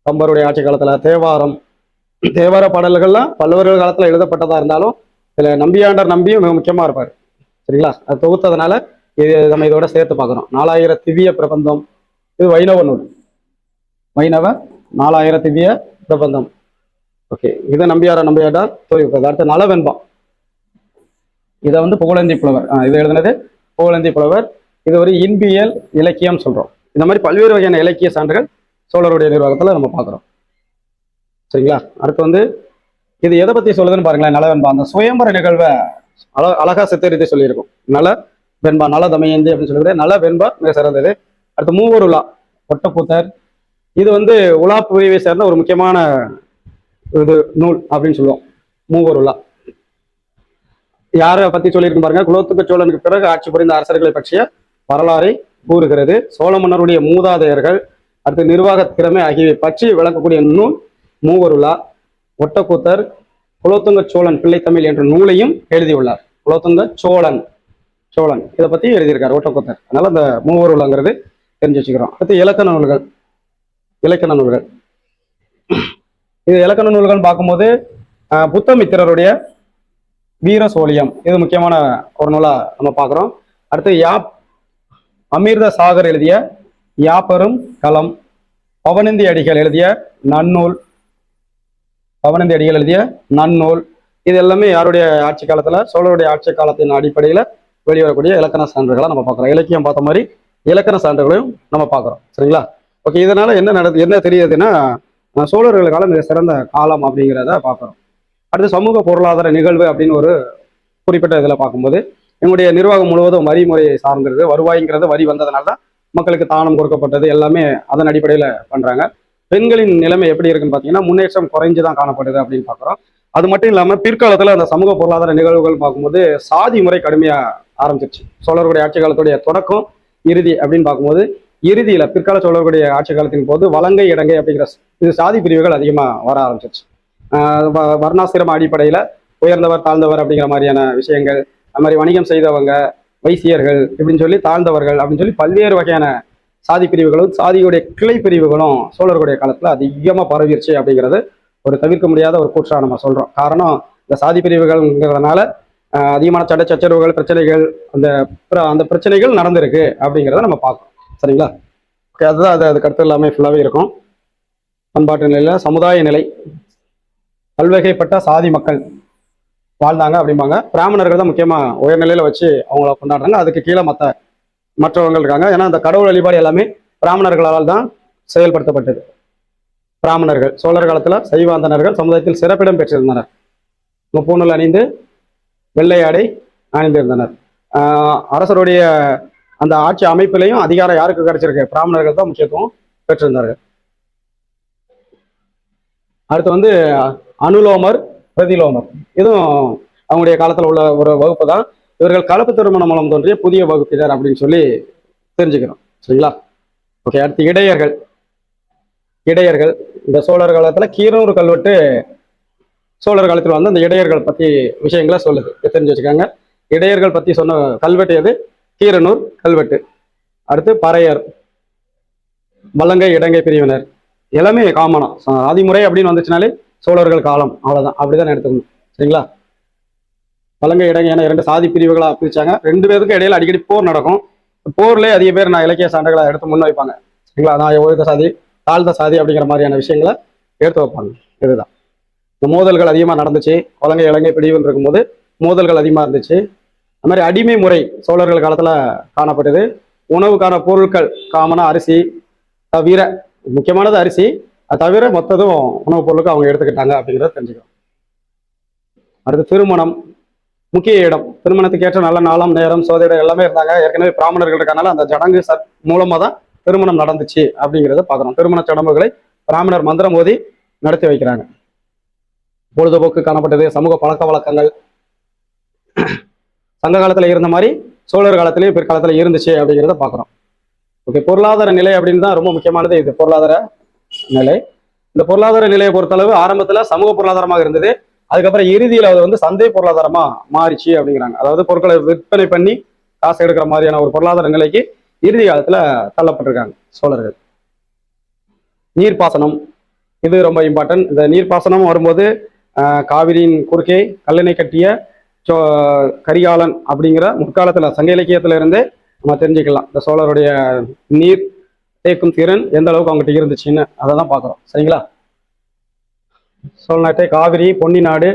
கம்பருடைய ஆட்சி காலத்துல, தேவாரம், தேவார பாடல்கள்லாம் பல்லவர்கள் காலத்துல எழுதப்பட்டதா இருந்தாலும் இதுல நம்பியாண்டர் நம்பியும் மிக முக்கியமா இருப்பார். சரிங்களா? அது தொகுத்ததுனால இது நம்ம இதோட சேர்த்து பார்க்குறோம். 4000 திவ்ய பிரபந்தம், இது வைணவ நூல். வைணவ 4000 திவ்ய பிரபந்தம். ஓகே, இதை நம்பியாண்டார் தொகுத்தது. அடுத்து நலவெண்பா, இதை வந்து புகழேந்தி புலவர் இதை எழுதினது புகழேந்தி புலவர். இது ஒரு இன்பியல் இலக்கியம் சொல்றோம். இந்த மாதிரி பல்வேறு வகையான இலக்கிய சான்றுகள் சோழருடைய நிர்வாகத்துல நம்ம பார்க்குறோம். சரிங்களா? அடுத்து வந்து இது எதை பத்தி சொல்லுதுன்னு பாருங்களேன். நலவெண்பா அந்த சுயம்பர நிகழ்வை அழகா சித்தரித்து சொல்லியிருக்கும். நல வெண்பா, நல தமயந்தி அப்படின்னு சொல்லிட்டு நல வெண்பா மிக சிறந்தது. அடுத்து மூவர் உலா, ஒட்டக்கூத்தர், இது வந்து உலா பிரிவை சேர்ந்த ஒரு முக்கியமான இது நூல் அப்படின்னு சொல்லுவோம். மூவர் உலா யாரை பத்தி சொல்லியிருக்கும் பாருங்க. குலோத்துங்க சோழனுக்கு பிறகு ஆட்சி புரிந்த அரசர்களை பற்றிய வரலாறை கூறுகிறது. சோழ மன்னருடைய மூதாதையர்கள், அடுத்து நிர்வாக திறமை ஆகியவை பற்றி விளக்கக்கூடிய நூல் மூவருலா. ஒட்டக்கூத்தர் குலோத்துங்க சோழன் பிள்ளைத்தமிழ் என்ற நூலையும் எழுதியுள்ளார். குலோத்துங்க சோழன் இதை பத்தி எழுதியிருக்காரு ஒட்டக்கூத்தர். அதனால அந்த மூவருலாங்கிறது தெரிஞ்சு வச்சுக்கிறோம். அடுத்து இலக்கண நூல்கள். இது இலக்கண நூல்கள் பார்க்கும்போது புத்தமித்திரருடைய வீர சோழியம் இது முக்கியமான ஒரு நூலா நம்ம பார்க்குறோம். அடுத்து அமிர்த சாகர் எழுதிய யாப்பரும் களம், பவனந்தி அடிகள் எழுதிய நன்னூல், இது எல்லாமே யாருடைய ஆட்சி காலத்துல, சோழருடைய ஆட்சி காலத்தின் அடிப்படையில வெளிவரக்கூடிய இலக்கண சான்றுகளை நம்ம பார்க்குறோம். இலக்கியம் பார்த்த மாதிரி இலக்கண சான்றுகளையும் நம்ம பார்க்குறோம். சரிங்களா? ஓகே, இதனால என்ன தெரியுதுன்னா சோழர்கள் காலம் மிக சிறந்த காலம் அப்படிங்கிறத பார்க்குறோம். அடுத்து சமூக பொருளாதார நிகழ்வு அப்படின்னு ஒரு குறிப்பிட்ட இதில் பார்க்கும்போது எங்களுடைய நிர்வாகம் முழுவதும் வரி முறையை சார்ந்திருக்கு. வருவாய்ங்கிறது வரி வந்ததுனால தான் மக்களுக்கு தானம் கொடுக்கப்பட்டது, எல்லாமே அதன் அடிப்படையில் பண்றாங்க. பெண்களின் நிலைமை எப்படி இருக்குன்னு பார்த்தீங்கன்னா முன்னேற்றம் குறைஞ்சுதான் காணப்படுது அப்படின்னு பார்க்குறோம். அது மட்டும் இல்லாமல் பிற்காலத்தில் அந்த சமூக பொருளாதார நிகழ்வுகள் பார்க்கும்போது சாதி முறை கடுமையாக ஆரம்பிச்சிருச்சு. சோழர்களுடைய ஆட்சி காலத்துடைய தொடக்கம் இறுதி அப்படின்னு பார்க்கும்போது இறுதியில் பிற்கால சோழர்களுடைய ஆட்சி காலத்தின் போது வலங்கை இடங்கை அப்படிங்கிற இது சாதி பிரிவுகள் அதிகமாக வர ஆரம்பிச்சிருச்சு. வர்ணாசிரம அடிப்படையில் உயர்ந்தவர் தாழ்ந்தவர் அப்படிங்கிற மாதிரியான விஷயங்கள், அது மாதிரி வணிகம் செய்தவங்க, வைசியர்கள் இப்படின்னு சொல்லி தாழ்ந்தவர்கள் அப்படின்னு சொல்லி பல்வேறு வகையான சாதி பிரிவுகளும் சாதியுடைய கிளை பிரிவுகளும் சோழர்களுடைய காலத்தில் அதிகமாக பரவிருச்சு அப்படிங்கிறது ஒரு தவிர்க்க முடியாத ஒரு கூற்றா நம்ம சொல்றோம். காரணம் இந்த சாதி பிரிவுகள்ங்கிறதுனால அதிகமான சண்டை சச்சரவுகள் பிரச்சனைகள் அந்த பிரச்சனைகள் நடந்திருக்கு அப்படிங்கிறத நம்ம பார்க்கணும். சரிங்களா? ஓகே, அதுதான் அதுக்கு அடுத்து எல்லாமே ஃபுல்லாகவே இருக்கும். பண்பாட்டு நிலையில சமுதாய நிலை, பல்வகைப்பட்ட சாதி மக்கள் வாழ்ந்தாங்க அப்படிம்பாங்க. பிராமணர்கள் தான் முக்கியமாக உயர்நிலையில வச்சு அவங்கள கொண்டாடுறாங்க. அதுக்கு கீழே மற்றவங்க இருக்காங்க. ஏன்னா அந்த கடவுள் வழிபாடு எல்லாமே பிராமணர்களால் தான் செயல்படுத்தப்பட்டது. பிராமணர்கள் சோழர் காலத்துல சைவாந்தனர்கள் சமுதாயத்தில் சிறப்பிடம் பெற்றிருந்தனர். முப்பூணல் அணிந்து வெள்ளை ஆடை அணிந்திருந்தனர். அரசருடைய அந்த ஆட்சி அமைப்பிலையும் அதிகாரம் யாருக்கு கிடைச்சிருக்கு? பிராமணர்கள் தான் முக்கியத்துவம் பெற்றிருந்தார்கள். அடுத்து அனுலோமர் பிரதிலோமர், இதுவும் அவங்களுடைய காலத்துல உள்ள ஒரு வகுப்பு தான். இவர்கள் கலப்பு திருமணம் மூலம் தோன்றிய புதிய வகுப்பினர் அப்படின்னு சொல்லி தெரிஞ்சுக்கிறோம். சரிங்களா? ஓகே, அடுத்து இடையர்கள் இந்த சோழர் காலத்துல கீரனூர் கல்வெட்டு சோழர் காலத்தில் அந்த இடையர்கள் பத்தி விஷயங்களை சொல்லுது, தெரிஞ்சு வச்சுக்காங்க. இடையர்கள் பத்தி சொன்ன கல்வெட்டு எது? கீரனூர் கல்வெட்டு. அடுத்து பறையர், வலங்கை இடங்கை பிரிவினர், எல்லாமே காமனா ஆதிமுறை அப்படின்னு வந்துச்சுனாலே சோழர்கள் காலம், அவ்வளவுதான், அப்படிதான் எடுத்துக்கணும். சரிங்களா? வலங்கை இடங்கை என 2 சாதி பிரிவுகளா பிரிச்சாங்க. 2 பேருக்கு இடையில அடிக்கடி போர் நடக்கும். போர்லேயே அதிக பேர் நான் இலக்கிய சான்றுகளை எடுத்து முன் வைப்பாங்க. சரிங்களா? நான் உயர்ந்த சாதி தாழ்ந்த சாதி அப்படிங்கிற மாதிரியான விஷயங்களை எடுத்து வைப்பாங்க. இதுதான் இந்த மோதல்கள் அதிகமாக நடந்துச்சு. வலங்கை இலங்கை பிரிவுன்னு இருக்கும்போது மோதல்கள் அதிகமாக இருந்துச்சு. அது மாதிரி அடிமை முறை சோழர்கள் காலத்தில் காணப்பட்டது. உணவுக்கான பொருட்கள் காமனா அரிசி தவிர, முக்கியமானது அரிசி, அது தவிர மொத்ததும் உணவுப் பொருளுக்கு அவங்க எடுத்துக்கிட்டாங்க அப்படிங்கிறத தெரிஞ்சுக்கணும். அடுத்து திருமணம் முக்கிய இடம். திருமணத்துக்கு ஏற்ற நல்ல நாளம் நேரம் சோதனை எல்லாமே இருந்தாங்க. ஏற்கனவே பிராமணர்கள் இருக்கனால அந்த சடங்கு மூலமா தான் திருமணம் நடந்துச்சு அப்படிங்கிறத பார்க்குறோம். திருமண சடங்குகளை பிராமணர் மந்திரம் மோதி நடத்தி வைக்கிறாங்க. பொழுதுபோக்கு காணப்பட்டது. சமூக பழக்க வழக்கங்கள் சங்க காலத்துல இருந்த மாதிரி சோழர் காலத்திலேயே பிற்காலத்துல இருந்துச்சு அப்படிங்கிறத பார்க்குறோம். ஓகே, பொருளாதார நிலை அப்படின்னு தான் ரொம்ப முக்கியமானது இது. பொருளாதார நிலை, இந்த பொருளாதார நிலையை பொறுத்தளவு ஆரம்பத்துல சமூக பொருளாதாரமாக இருந்தது. அதுக்கப்புறம் இறுதியில் அது சந்தை பொருளாதாரமா மாறிச்சு அப்படிங்கிறாங்க. அதாவது பொருட்களை விற்பனை பண்ணி காசு எடுக்கிற மாதிரியான ஒரு பொருளாதார நிலைக்கு இறுதி காலத்துல தள்ளப்பட்டிருக்காங்க சோழர்கள். நீர்ப்பாசனம், இது ரொம்ப இம்பார்ட்டன்ட். இந்த நீர்ப்பாசனம் வரும்போது காவிரியின் குறுக்கே கல்லணை கட்டிய கரிகாலன் அப்படிங்கிற முற்காலத்துல சங்க இலக்கியத்துல இருந்தே நம்ம தெரிஞ்சுக்கலாம் இந்த சோழருடைய நீர் தேக்கும் திறன் எந்த அளவுக்கு அவங்ககிட்ட இருந்துச்சுன்னு அதை தான் பார்க்குறோம். சரிங்களா? சோழ நாட்டை காவிரி பொன்னி நாடு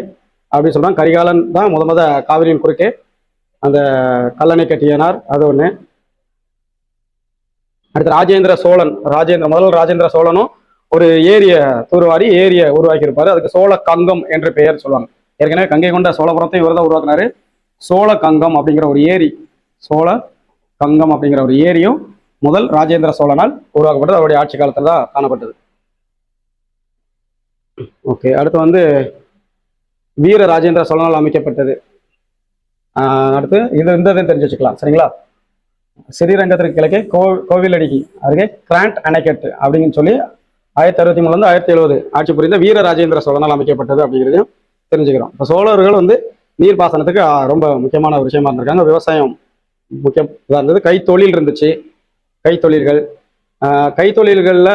அப்படின்னு சொல்றாங்க. கரிகாலன் தான் முத காவிரியின் குறுக்கே அந்த கல்லணை கட்டியனார், அது ஒண்ணு. அடுத்து முதல் ராஜேந்திர சோழனும் ஒரு ஏரிய தூர்வாரி ஏரிய உருவாக்கி இருப்பாரு. அதுக்கு சோழ கங்கம் என்று பெயர் சொல்லுவாங்க. ஏற்கனவே கங்கை கொண்ட சோழபுரத்தை இவர் தான் உருவாக்குனாரு. சோழ கங்கம் அப்படிங்கிற ஒரு ஏரி, சோழ கங்கம் அப்படிங்கிற ஒரு ஏரியும் முதல் ராஜேந்திர சோழனால் உருவாக்கப்பட்டது. அவருடைய ஆட்சி காலத்துல தான் காணப்பட்டது. ஓகே, அடுத்து வீர ராஜேந்திர சோழனால் அமைக்கப்பட்டது. அடுத்து இந்த தெரிஞ்சு வச்சுக்கலாம். சரிங்களா? ஸ்ரீரங்கத்திற்கு கிழக்கே கோவிலடிக்கு அருகே கிராண்ட் அணைக்கட்டு அப்படின்னு சொல்லி 1063 1070 ஆட்சி புரிந்த வீர ராஜேந்திர சோழனால் அமைக்கப்பட்டது அப்படிங்கிறதையும் தெரிஞ்சுக்கிறோம். இப்போ சோழர்கள் நீர் பாசனத்துக்கு ரொம்ப முக்கியமான ஒரு விஷயமா இருந்திருக்காங்க. விவசாயம் முக்கியம் இதாக இருந்தது. கைத்தொழில் இருந்துச்சு. கைத்தொழில்களில்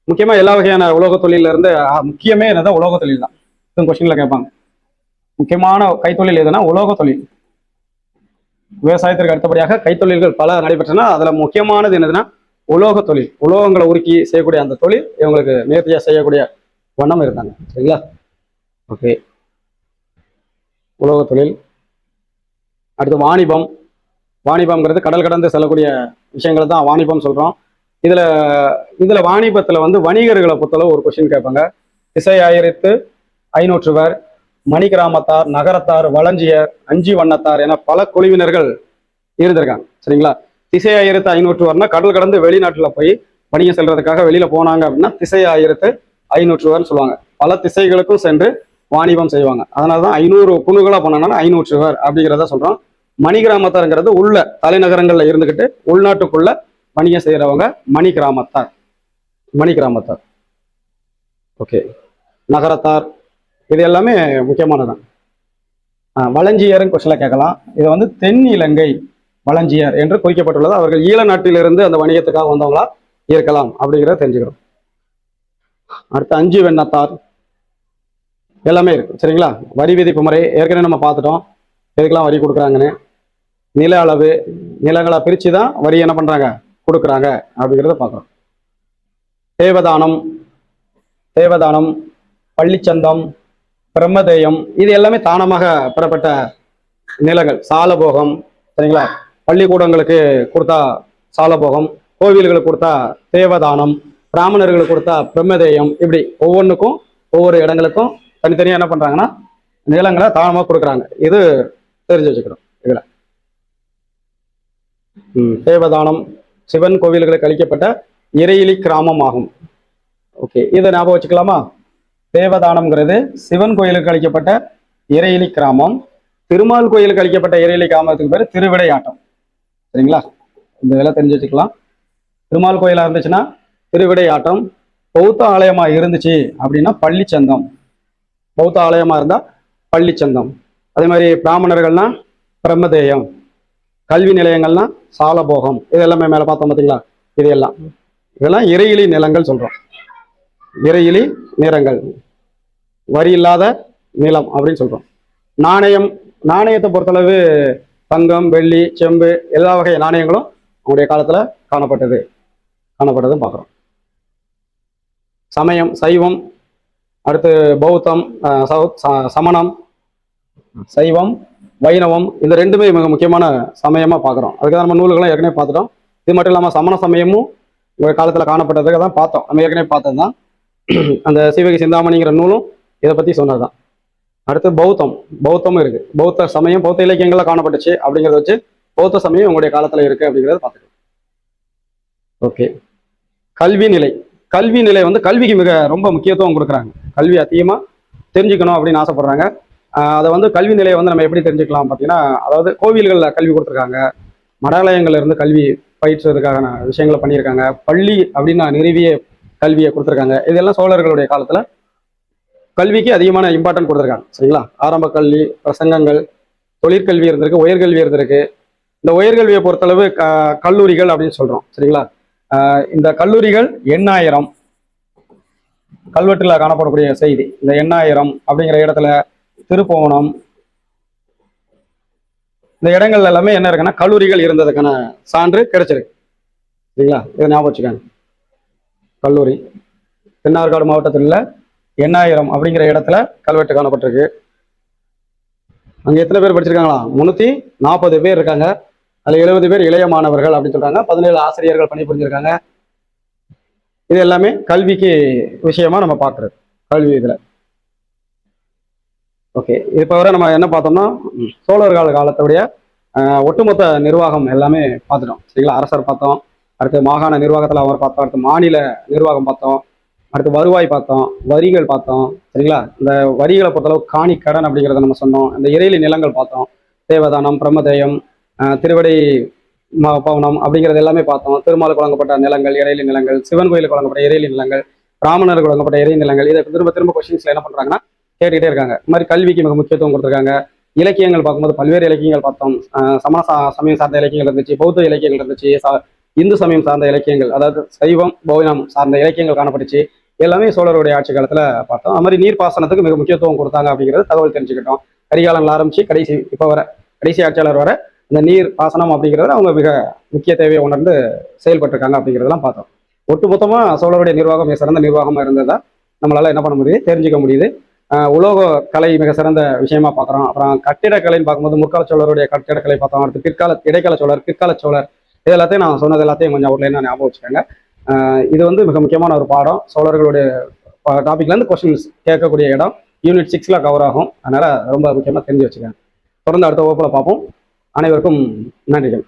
முக்கியமாக எல்லா வகையான உலோக தொழில இருந்து முக்கியமே என்னதான் உலோக தொழில் தான். கொஸ்டின்ல கேட்பாங்க, முக்கியமான கைத்தொழில் எதுனா உலோக தொழில். விவசாயத்திற்கு அடுத்தபடியாக கைத்தொழில்கள் பல நடைபெற்றன. அதுல முக்கியமானது என்னதுன்னா உலோக தொழில். உலோகங்களை உருக்கி செய்யக்கூடிய அந்த தொழில் இவங்களுக்கு நேர்த்தியா செய்யக்கூடிய வண்ணம் இருந்தாங்க. சரிங்களா? ஓகே, உலோக தொழில். அடுத்து வாணிபம்ங்கிறது கடல் கடந்து செல்லக்கூடிய விஷயங்கள் தான் வாணிபம் சொல்றோம். இதுல வாணிபத்துல வணிகர்களை பொறுத்தளவு ஒரு கொஸ்டின் கேட்பாங்க. திசை 1500 மணிகிராமத்தார், நகரத்தார், வளஞ்சியர், அஞ்சி வண்ணத்தார் என பல குழுவினர்கள் இருந்திருக்காங்க. சரிங்களா? திசை 1500 கடல் கடந்து வெளிநாட்டுல போய் வணிகம் செல்றதுக்காக வெளியில போனாங்க அப்படின்னா திசை 1500 சொல்லுவாங்க. பல திசைகளுக்கும் சென்று வாணிபம் செய்வாங்க. அதனாலதான் 500 குழுக்களா போனாங்கன்னா 500 அப்படிங்கிறத சொல்றோம். மணிகிராமத்தார்ங்கிறது உள்ள தலைநகரங்கள்ல இருந்துகிட்டு உள்நாட்டுக்குள்ள வணிகம் செய்யறவங்க மணிகிராமத்தார். மணிகிராமத்தார். ஓகே. நகரத்தார் இது எல்லாமே முக்கியமானதான். வளஞ்சியர்னு கொஸ்டின்ல கேட்கலாம். இது வந்து தென் இலங்கை வளஞ்சியர் என்று குறிக்கப்பட்டுள்ளது. அவர்கள் ஈழ நாட்டிலிருந்து அந்த வணிகத்துக்காக வந்தவங்களா இருக்கலாம் அப்படிங்கிறத தெரிஞ்சுக்கிறோம். அடுத்து அஞ்சி வெண்ணத்தார் எல்லாமே இருக்கு. சரிங்களா? வரி விதிப்பு முறை ஏற்கனவே நம்ம பார்த்துட்டோம், எதுக்கெல்லாம் வரி கொடுக்குறாங்கன்னு. நில அளவு, நிலங்களை பிரித்து தான் வரி என்ன பண்ணுறாங்க, கொடுக்குறாங்க அப்படிங்கிறத பார்க்குறோம். தேவதானம், தேவதானம், பள்ளிச்சந்தம், பிரம்மதேயம் இது எல்லாமே தானமாக பெறப்பட்ட நிலங்கள். சாலபோகம், சரிங்களா? பள்ளிக்கூடங்களுக்கு கொடுத்தா சாலபோகம், கோவில்களுக்கு கொடுத்தா தேவதானம், பிராமணர்களுக்கு கொடுத்தா பிரம்மதேயம், இப்படி ஒவ்வொன்றுக்கும் ஒவ்வொரு இடங்களுக்கும் தனித்தனியாக என்ன பண்ணுறாங்கன்னா நிலங்களை தானமாக கொடுக்குறாங்க. இது தெரிஞ்சு வச்சுக்கிறோம். இதில் தேவதானம் சிவன் கோவில்களுக்கு அளிக்கப்பட்ட இறையிலி கிராமம் ஆகும். ஓகே, இதை ஞாபகம் வச்சுக்கலாமா? தேவதானம்ங்கிறது சிவன் கோயிலுக்கு அளிக்கப்பட்ட இறையிலி கிராமம். திருமால் கோயிலுக்கு அளிக்கப்பட்ட இறையிலி கிராமத்துக்கு பேர் திருவிடையாட்டம். சரிங்களா? இந்த இதெல்லாம் தெரிஞ்சு வச்சுக்கலாம். திருமால் கோயிலாக இருந்துச்சுன்னா திருவிடையாட்டம், பௌத்த ஆலயமா இருந்துச்சு அப்படின்னா பள்ளிச்சந்தம், பௌத்த ஆலயமா இருந்தா பள்ளிச்சந்தம். அதே மாதிரி பிராமணர்கள்னா பிரம்மதேயம், கல்வி நிலையங்கள்னா சாலபோகம். இது எல்லாமே மேல பார்த்தோம் பார்த்தீங்களா? இதெல்லாம் இறையிலி நிலங்கள் சொல்றோம். இறையிலி நிலங்கள், வரி இல்லாத நிலம் அப்படின்னு சொல்றோம். நாணயம், நாணயத்தை பொறுத்தளவு தங்கம், வெள்ளி, செம்பு எல்லா வகை நாணயங்களும் அவங்களுடைய காலத்துல காணப்பட்டதும் பார்க்குறோம். சமயம், சைவம், அடுத்து பௌத்தம், சமணம், சைவம், வைணவம், இந்த ரெண்டுமே மிக முக்கியமான சமயமா பார்க்குறோம். அதுக்காக நம்ம நூல்கள்லாம் ஏற்கனவே பார்த்துட்டோம். இது மட்டும் இல்லாமல் சமண சமயமும் ஒரு காலத்துல காணப்பட்டதுக்கு தான் பார்த்தோம். நம்ம ஏற்கனவே பார்த்தது தான் அந்த சிவகி சிந்தாமணிங்கிற நூலும் இதை பத்தி சொன்னதுதான். அடுத்து பௌத்தமும் இருக்கு. பௌத்த சமயம் பௌத்த இலக்கியங்கள்ல காணப்பட்டுச்சு அப்படிங்கிறத வச்சு பௌத்த சமயம் உங்களுடைய காலத்துல இருக்கு அப்படிங்கிறத பார்த்துக்கலாம். ஓகே. கல்வி நிலை வந்து கல்விக்கு ரொம்ப முக்கியத்துவம் கொடுக்குறாங்க. கல்வி அதிகமா தெரிஞ்சுக்கணும் அப்படின்னு ஆசைப்படுறாங்க. அதை வந்து கல்வி நிலையை வந்து நம்ம எப்படி தெரிஞ்சுக்கலாம் பார்த்தீங்கன்னா, அதாவது கோவில்களில் கல்வி கொடுத்துருக்காங்க, மடாலயங்கள்ல இருந்து கல்வி பயிற்றுறதுக்கான விஷயங்களை பண்ணியிருக்காங்க, பள்ளி அப்படின்னு நிறுவிய கல்வியை கொடுத்துருக்காங்க. இதெல்லாம் சோழர்களுடைய காலத்துல கல்விக்கு அதிகமான இம்பார்ட்டன்ட் கொடுத்துருக்காங்க. சரிங்களா? ஆரம்ப கல்வி, பிரசங்கங்கள், தொழிற்கல்வி இருந்திருக்கு, உயர்கல்வி இருந்திருக்கு. இந்த உயர்கல்வியை பொறுத்தளவு கல்லூரிகள் அப்படின்னு சொல்றோம். சரிங்களா? இந்த கல்லூரிகள் 8000 கல்வெட்டுல காணப்படக்கூடிய செய்தி. இந்த 8000 அப்படிங்கிற இடத்துல திருப்போணம், இந்த இடங்கள்ல எல்லாமே என்ன இருக்குன்னா கல்லூரிகள் இருந்ததுக்கான சான்று கிடைச்சிருக்கு. சரிங்களா? இதை ஞாபகம் வச்சுக்கோங்க. கல்லூரி தென்னார்காடு மாவட்டத்தில் உள்ள 8000 அப்படிங்கிற இடத்துல கல்வெட்டு காணப்பட்டிருக்கு. அங்க எத்தனை பேர் படிச்சிருக்காங்களா? 340 பேர் இருக்காங்க. அதுல 70 பேர் இளைய மாணவர்கள் அப்படின்னு சொல்றாங்க. 17 ஆசிரியர்கள் பணிபுரிஞ்சிருக்காங்க. இது எல்லாமே கல்விக்கு விஷயமா நம்ம பார்க்கறது கல்வி இதுல. ஓகே, இப்போ வரை நம்ம என்ன பார்த்தோம்னா சோழர்கள் காலத்துடைய ஒட்டுமொத்த நிர்வாகம் எல்லாமே பார்த்துட்டோம். சரிங்களா? அரசர் பார்த்தோம், அடுத்து மாகாண நிர்வாகத்தில் அவர் பார்த்தோம், அடுத்து மாநில நிர்வாகம் பார்த்தோம், அடுத்து வருவாய் பார்த்தோம், வரிகள் பார்த்தோம். சரிங்களா? இந்த வரிகளை பொறுத்தளவு காணி கடன் அப்படிங்கிறத நம்ம சொன்னோம். இந்த இறையிலி நிலங்கள் பார்த்தோம், தேவதானம், பிரம்மதேயம், திருவடை பவனம் அப்படிங்கிறது எல்லாமே பார்த்தோம். திருமாலுக்கு வழங்கப்பட்ட நிலங்கள், இறையிலி நிலங்கள், சிவன் கோயிலுக்கு வழங்கப்பட்ட இறையிலி நிலங்கள், பிராமணருக்கு வழங்கப்பட்ட இறை நிலங்கள். இதை திரும்ப கொஸ்டின்ஸ்ல என்ன பண்றாங்கன்னா கேட்டுக்கிட்டே இருக்காங்க. இந்த மாதிரி கல்விக்கு மிக முக்கியத்துவம் கொடுத்துருக்காங்க. இலக்கியங்கள் பார்க்கும்போது பல்வேறு இலக்கியங்கள் பார்த்தோம். சமண சமயம் சார்ந்த இலக்கியங்கள் இருந்துச்சு, பௌத்த இலக்கியங்கள் இருந்துச்சு, இந்து சமயம் சார்ந்த இலக்கியங்கள், அதாவது சைவம் பௌனம் சார்ந்த இலக்கியங்கள் காணப்பட்டுச்சு. எல்லாமே சோழருடைய ஆட்சி காலத்துல பார்த்தோம். அது மாதிரி நீர்ப்பாசனத்துக்கு மிக முக்கியத்துவம் கொடுத்தாங்க அப்படிங்கிறது தகவல் தெரிஞ்சுக்கிட்டோம். கரிகாலன்ல ஆரம்பிச்சு கடைசி ஆட்சியாளர் வர இந்த நீர் பாசனம் அப்படிங்கிறத அவங்க மிக முக்கிய தேவையை உணர்ந்து செயல்பட்டிருக்காங்க அப்படிங்கிறதெல்லாம் பார்த்தோம். ஒட்டுமொத்தமா சோழருடைய நிர்வாகம் மிக சிறந்த நிர்வாகமா இருந்ததா நம்மளால என்ன பண்ண முடியுது, தெரிஞ்சுக்க முடியுது. உலோக கலை மிக சிறந்த விஷயமா பார்க்குறோம். அப்புறம் கட்டிடக்கலைன்னு பார்க்கும்போது முற்கால சோழருடைய கட்டிடக்கலை பார்த்தோம். அடுத்து இடைக்கால சோழர், பிற்கால சோழர், இது எல்லாத்தையும் நான் சொன்னது எல்லாத்தையும் கொஞ்சம் அவுட்லைனா ஞாபகம் வச்சுக்கோங்க. இது வந்து மிக முக்கியமான ஒரு பாடம். சோழர்களுடைய டாபிக்ல இருந்து கொஸ்டின்ஸ் கேட்கக்கூடிய இடம். யூனிட் 6ல் கவர் ஆகும். அதனால் ரொம்ப முக்கியமாக தெரிஞ்சு வச்சுக்கேன். தொடர்ந்து அடுத்த வகுப்பில் பார்ப்போம். அனைவருக்கும் நன்றிகள்.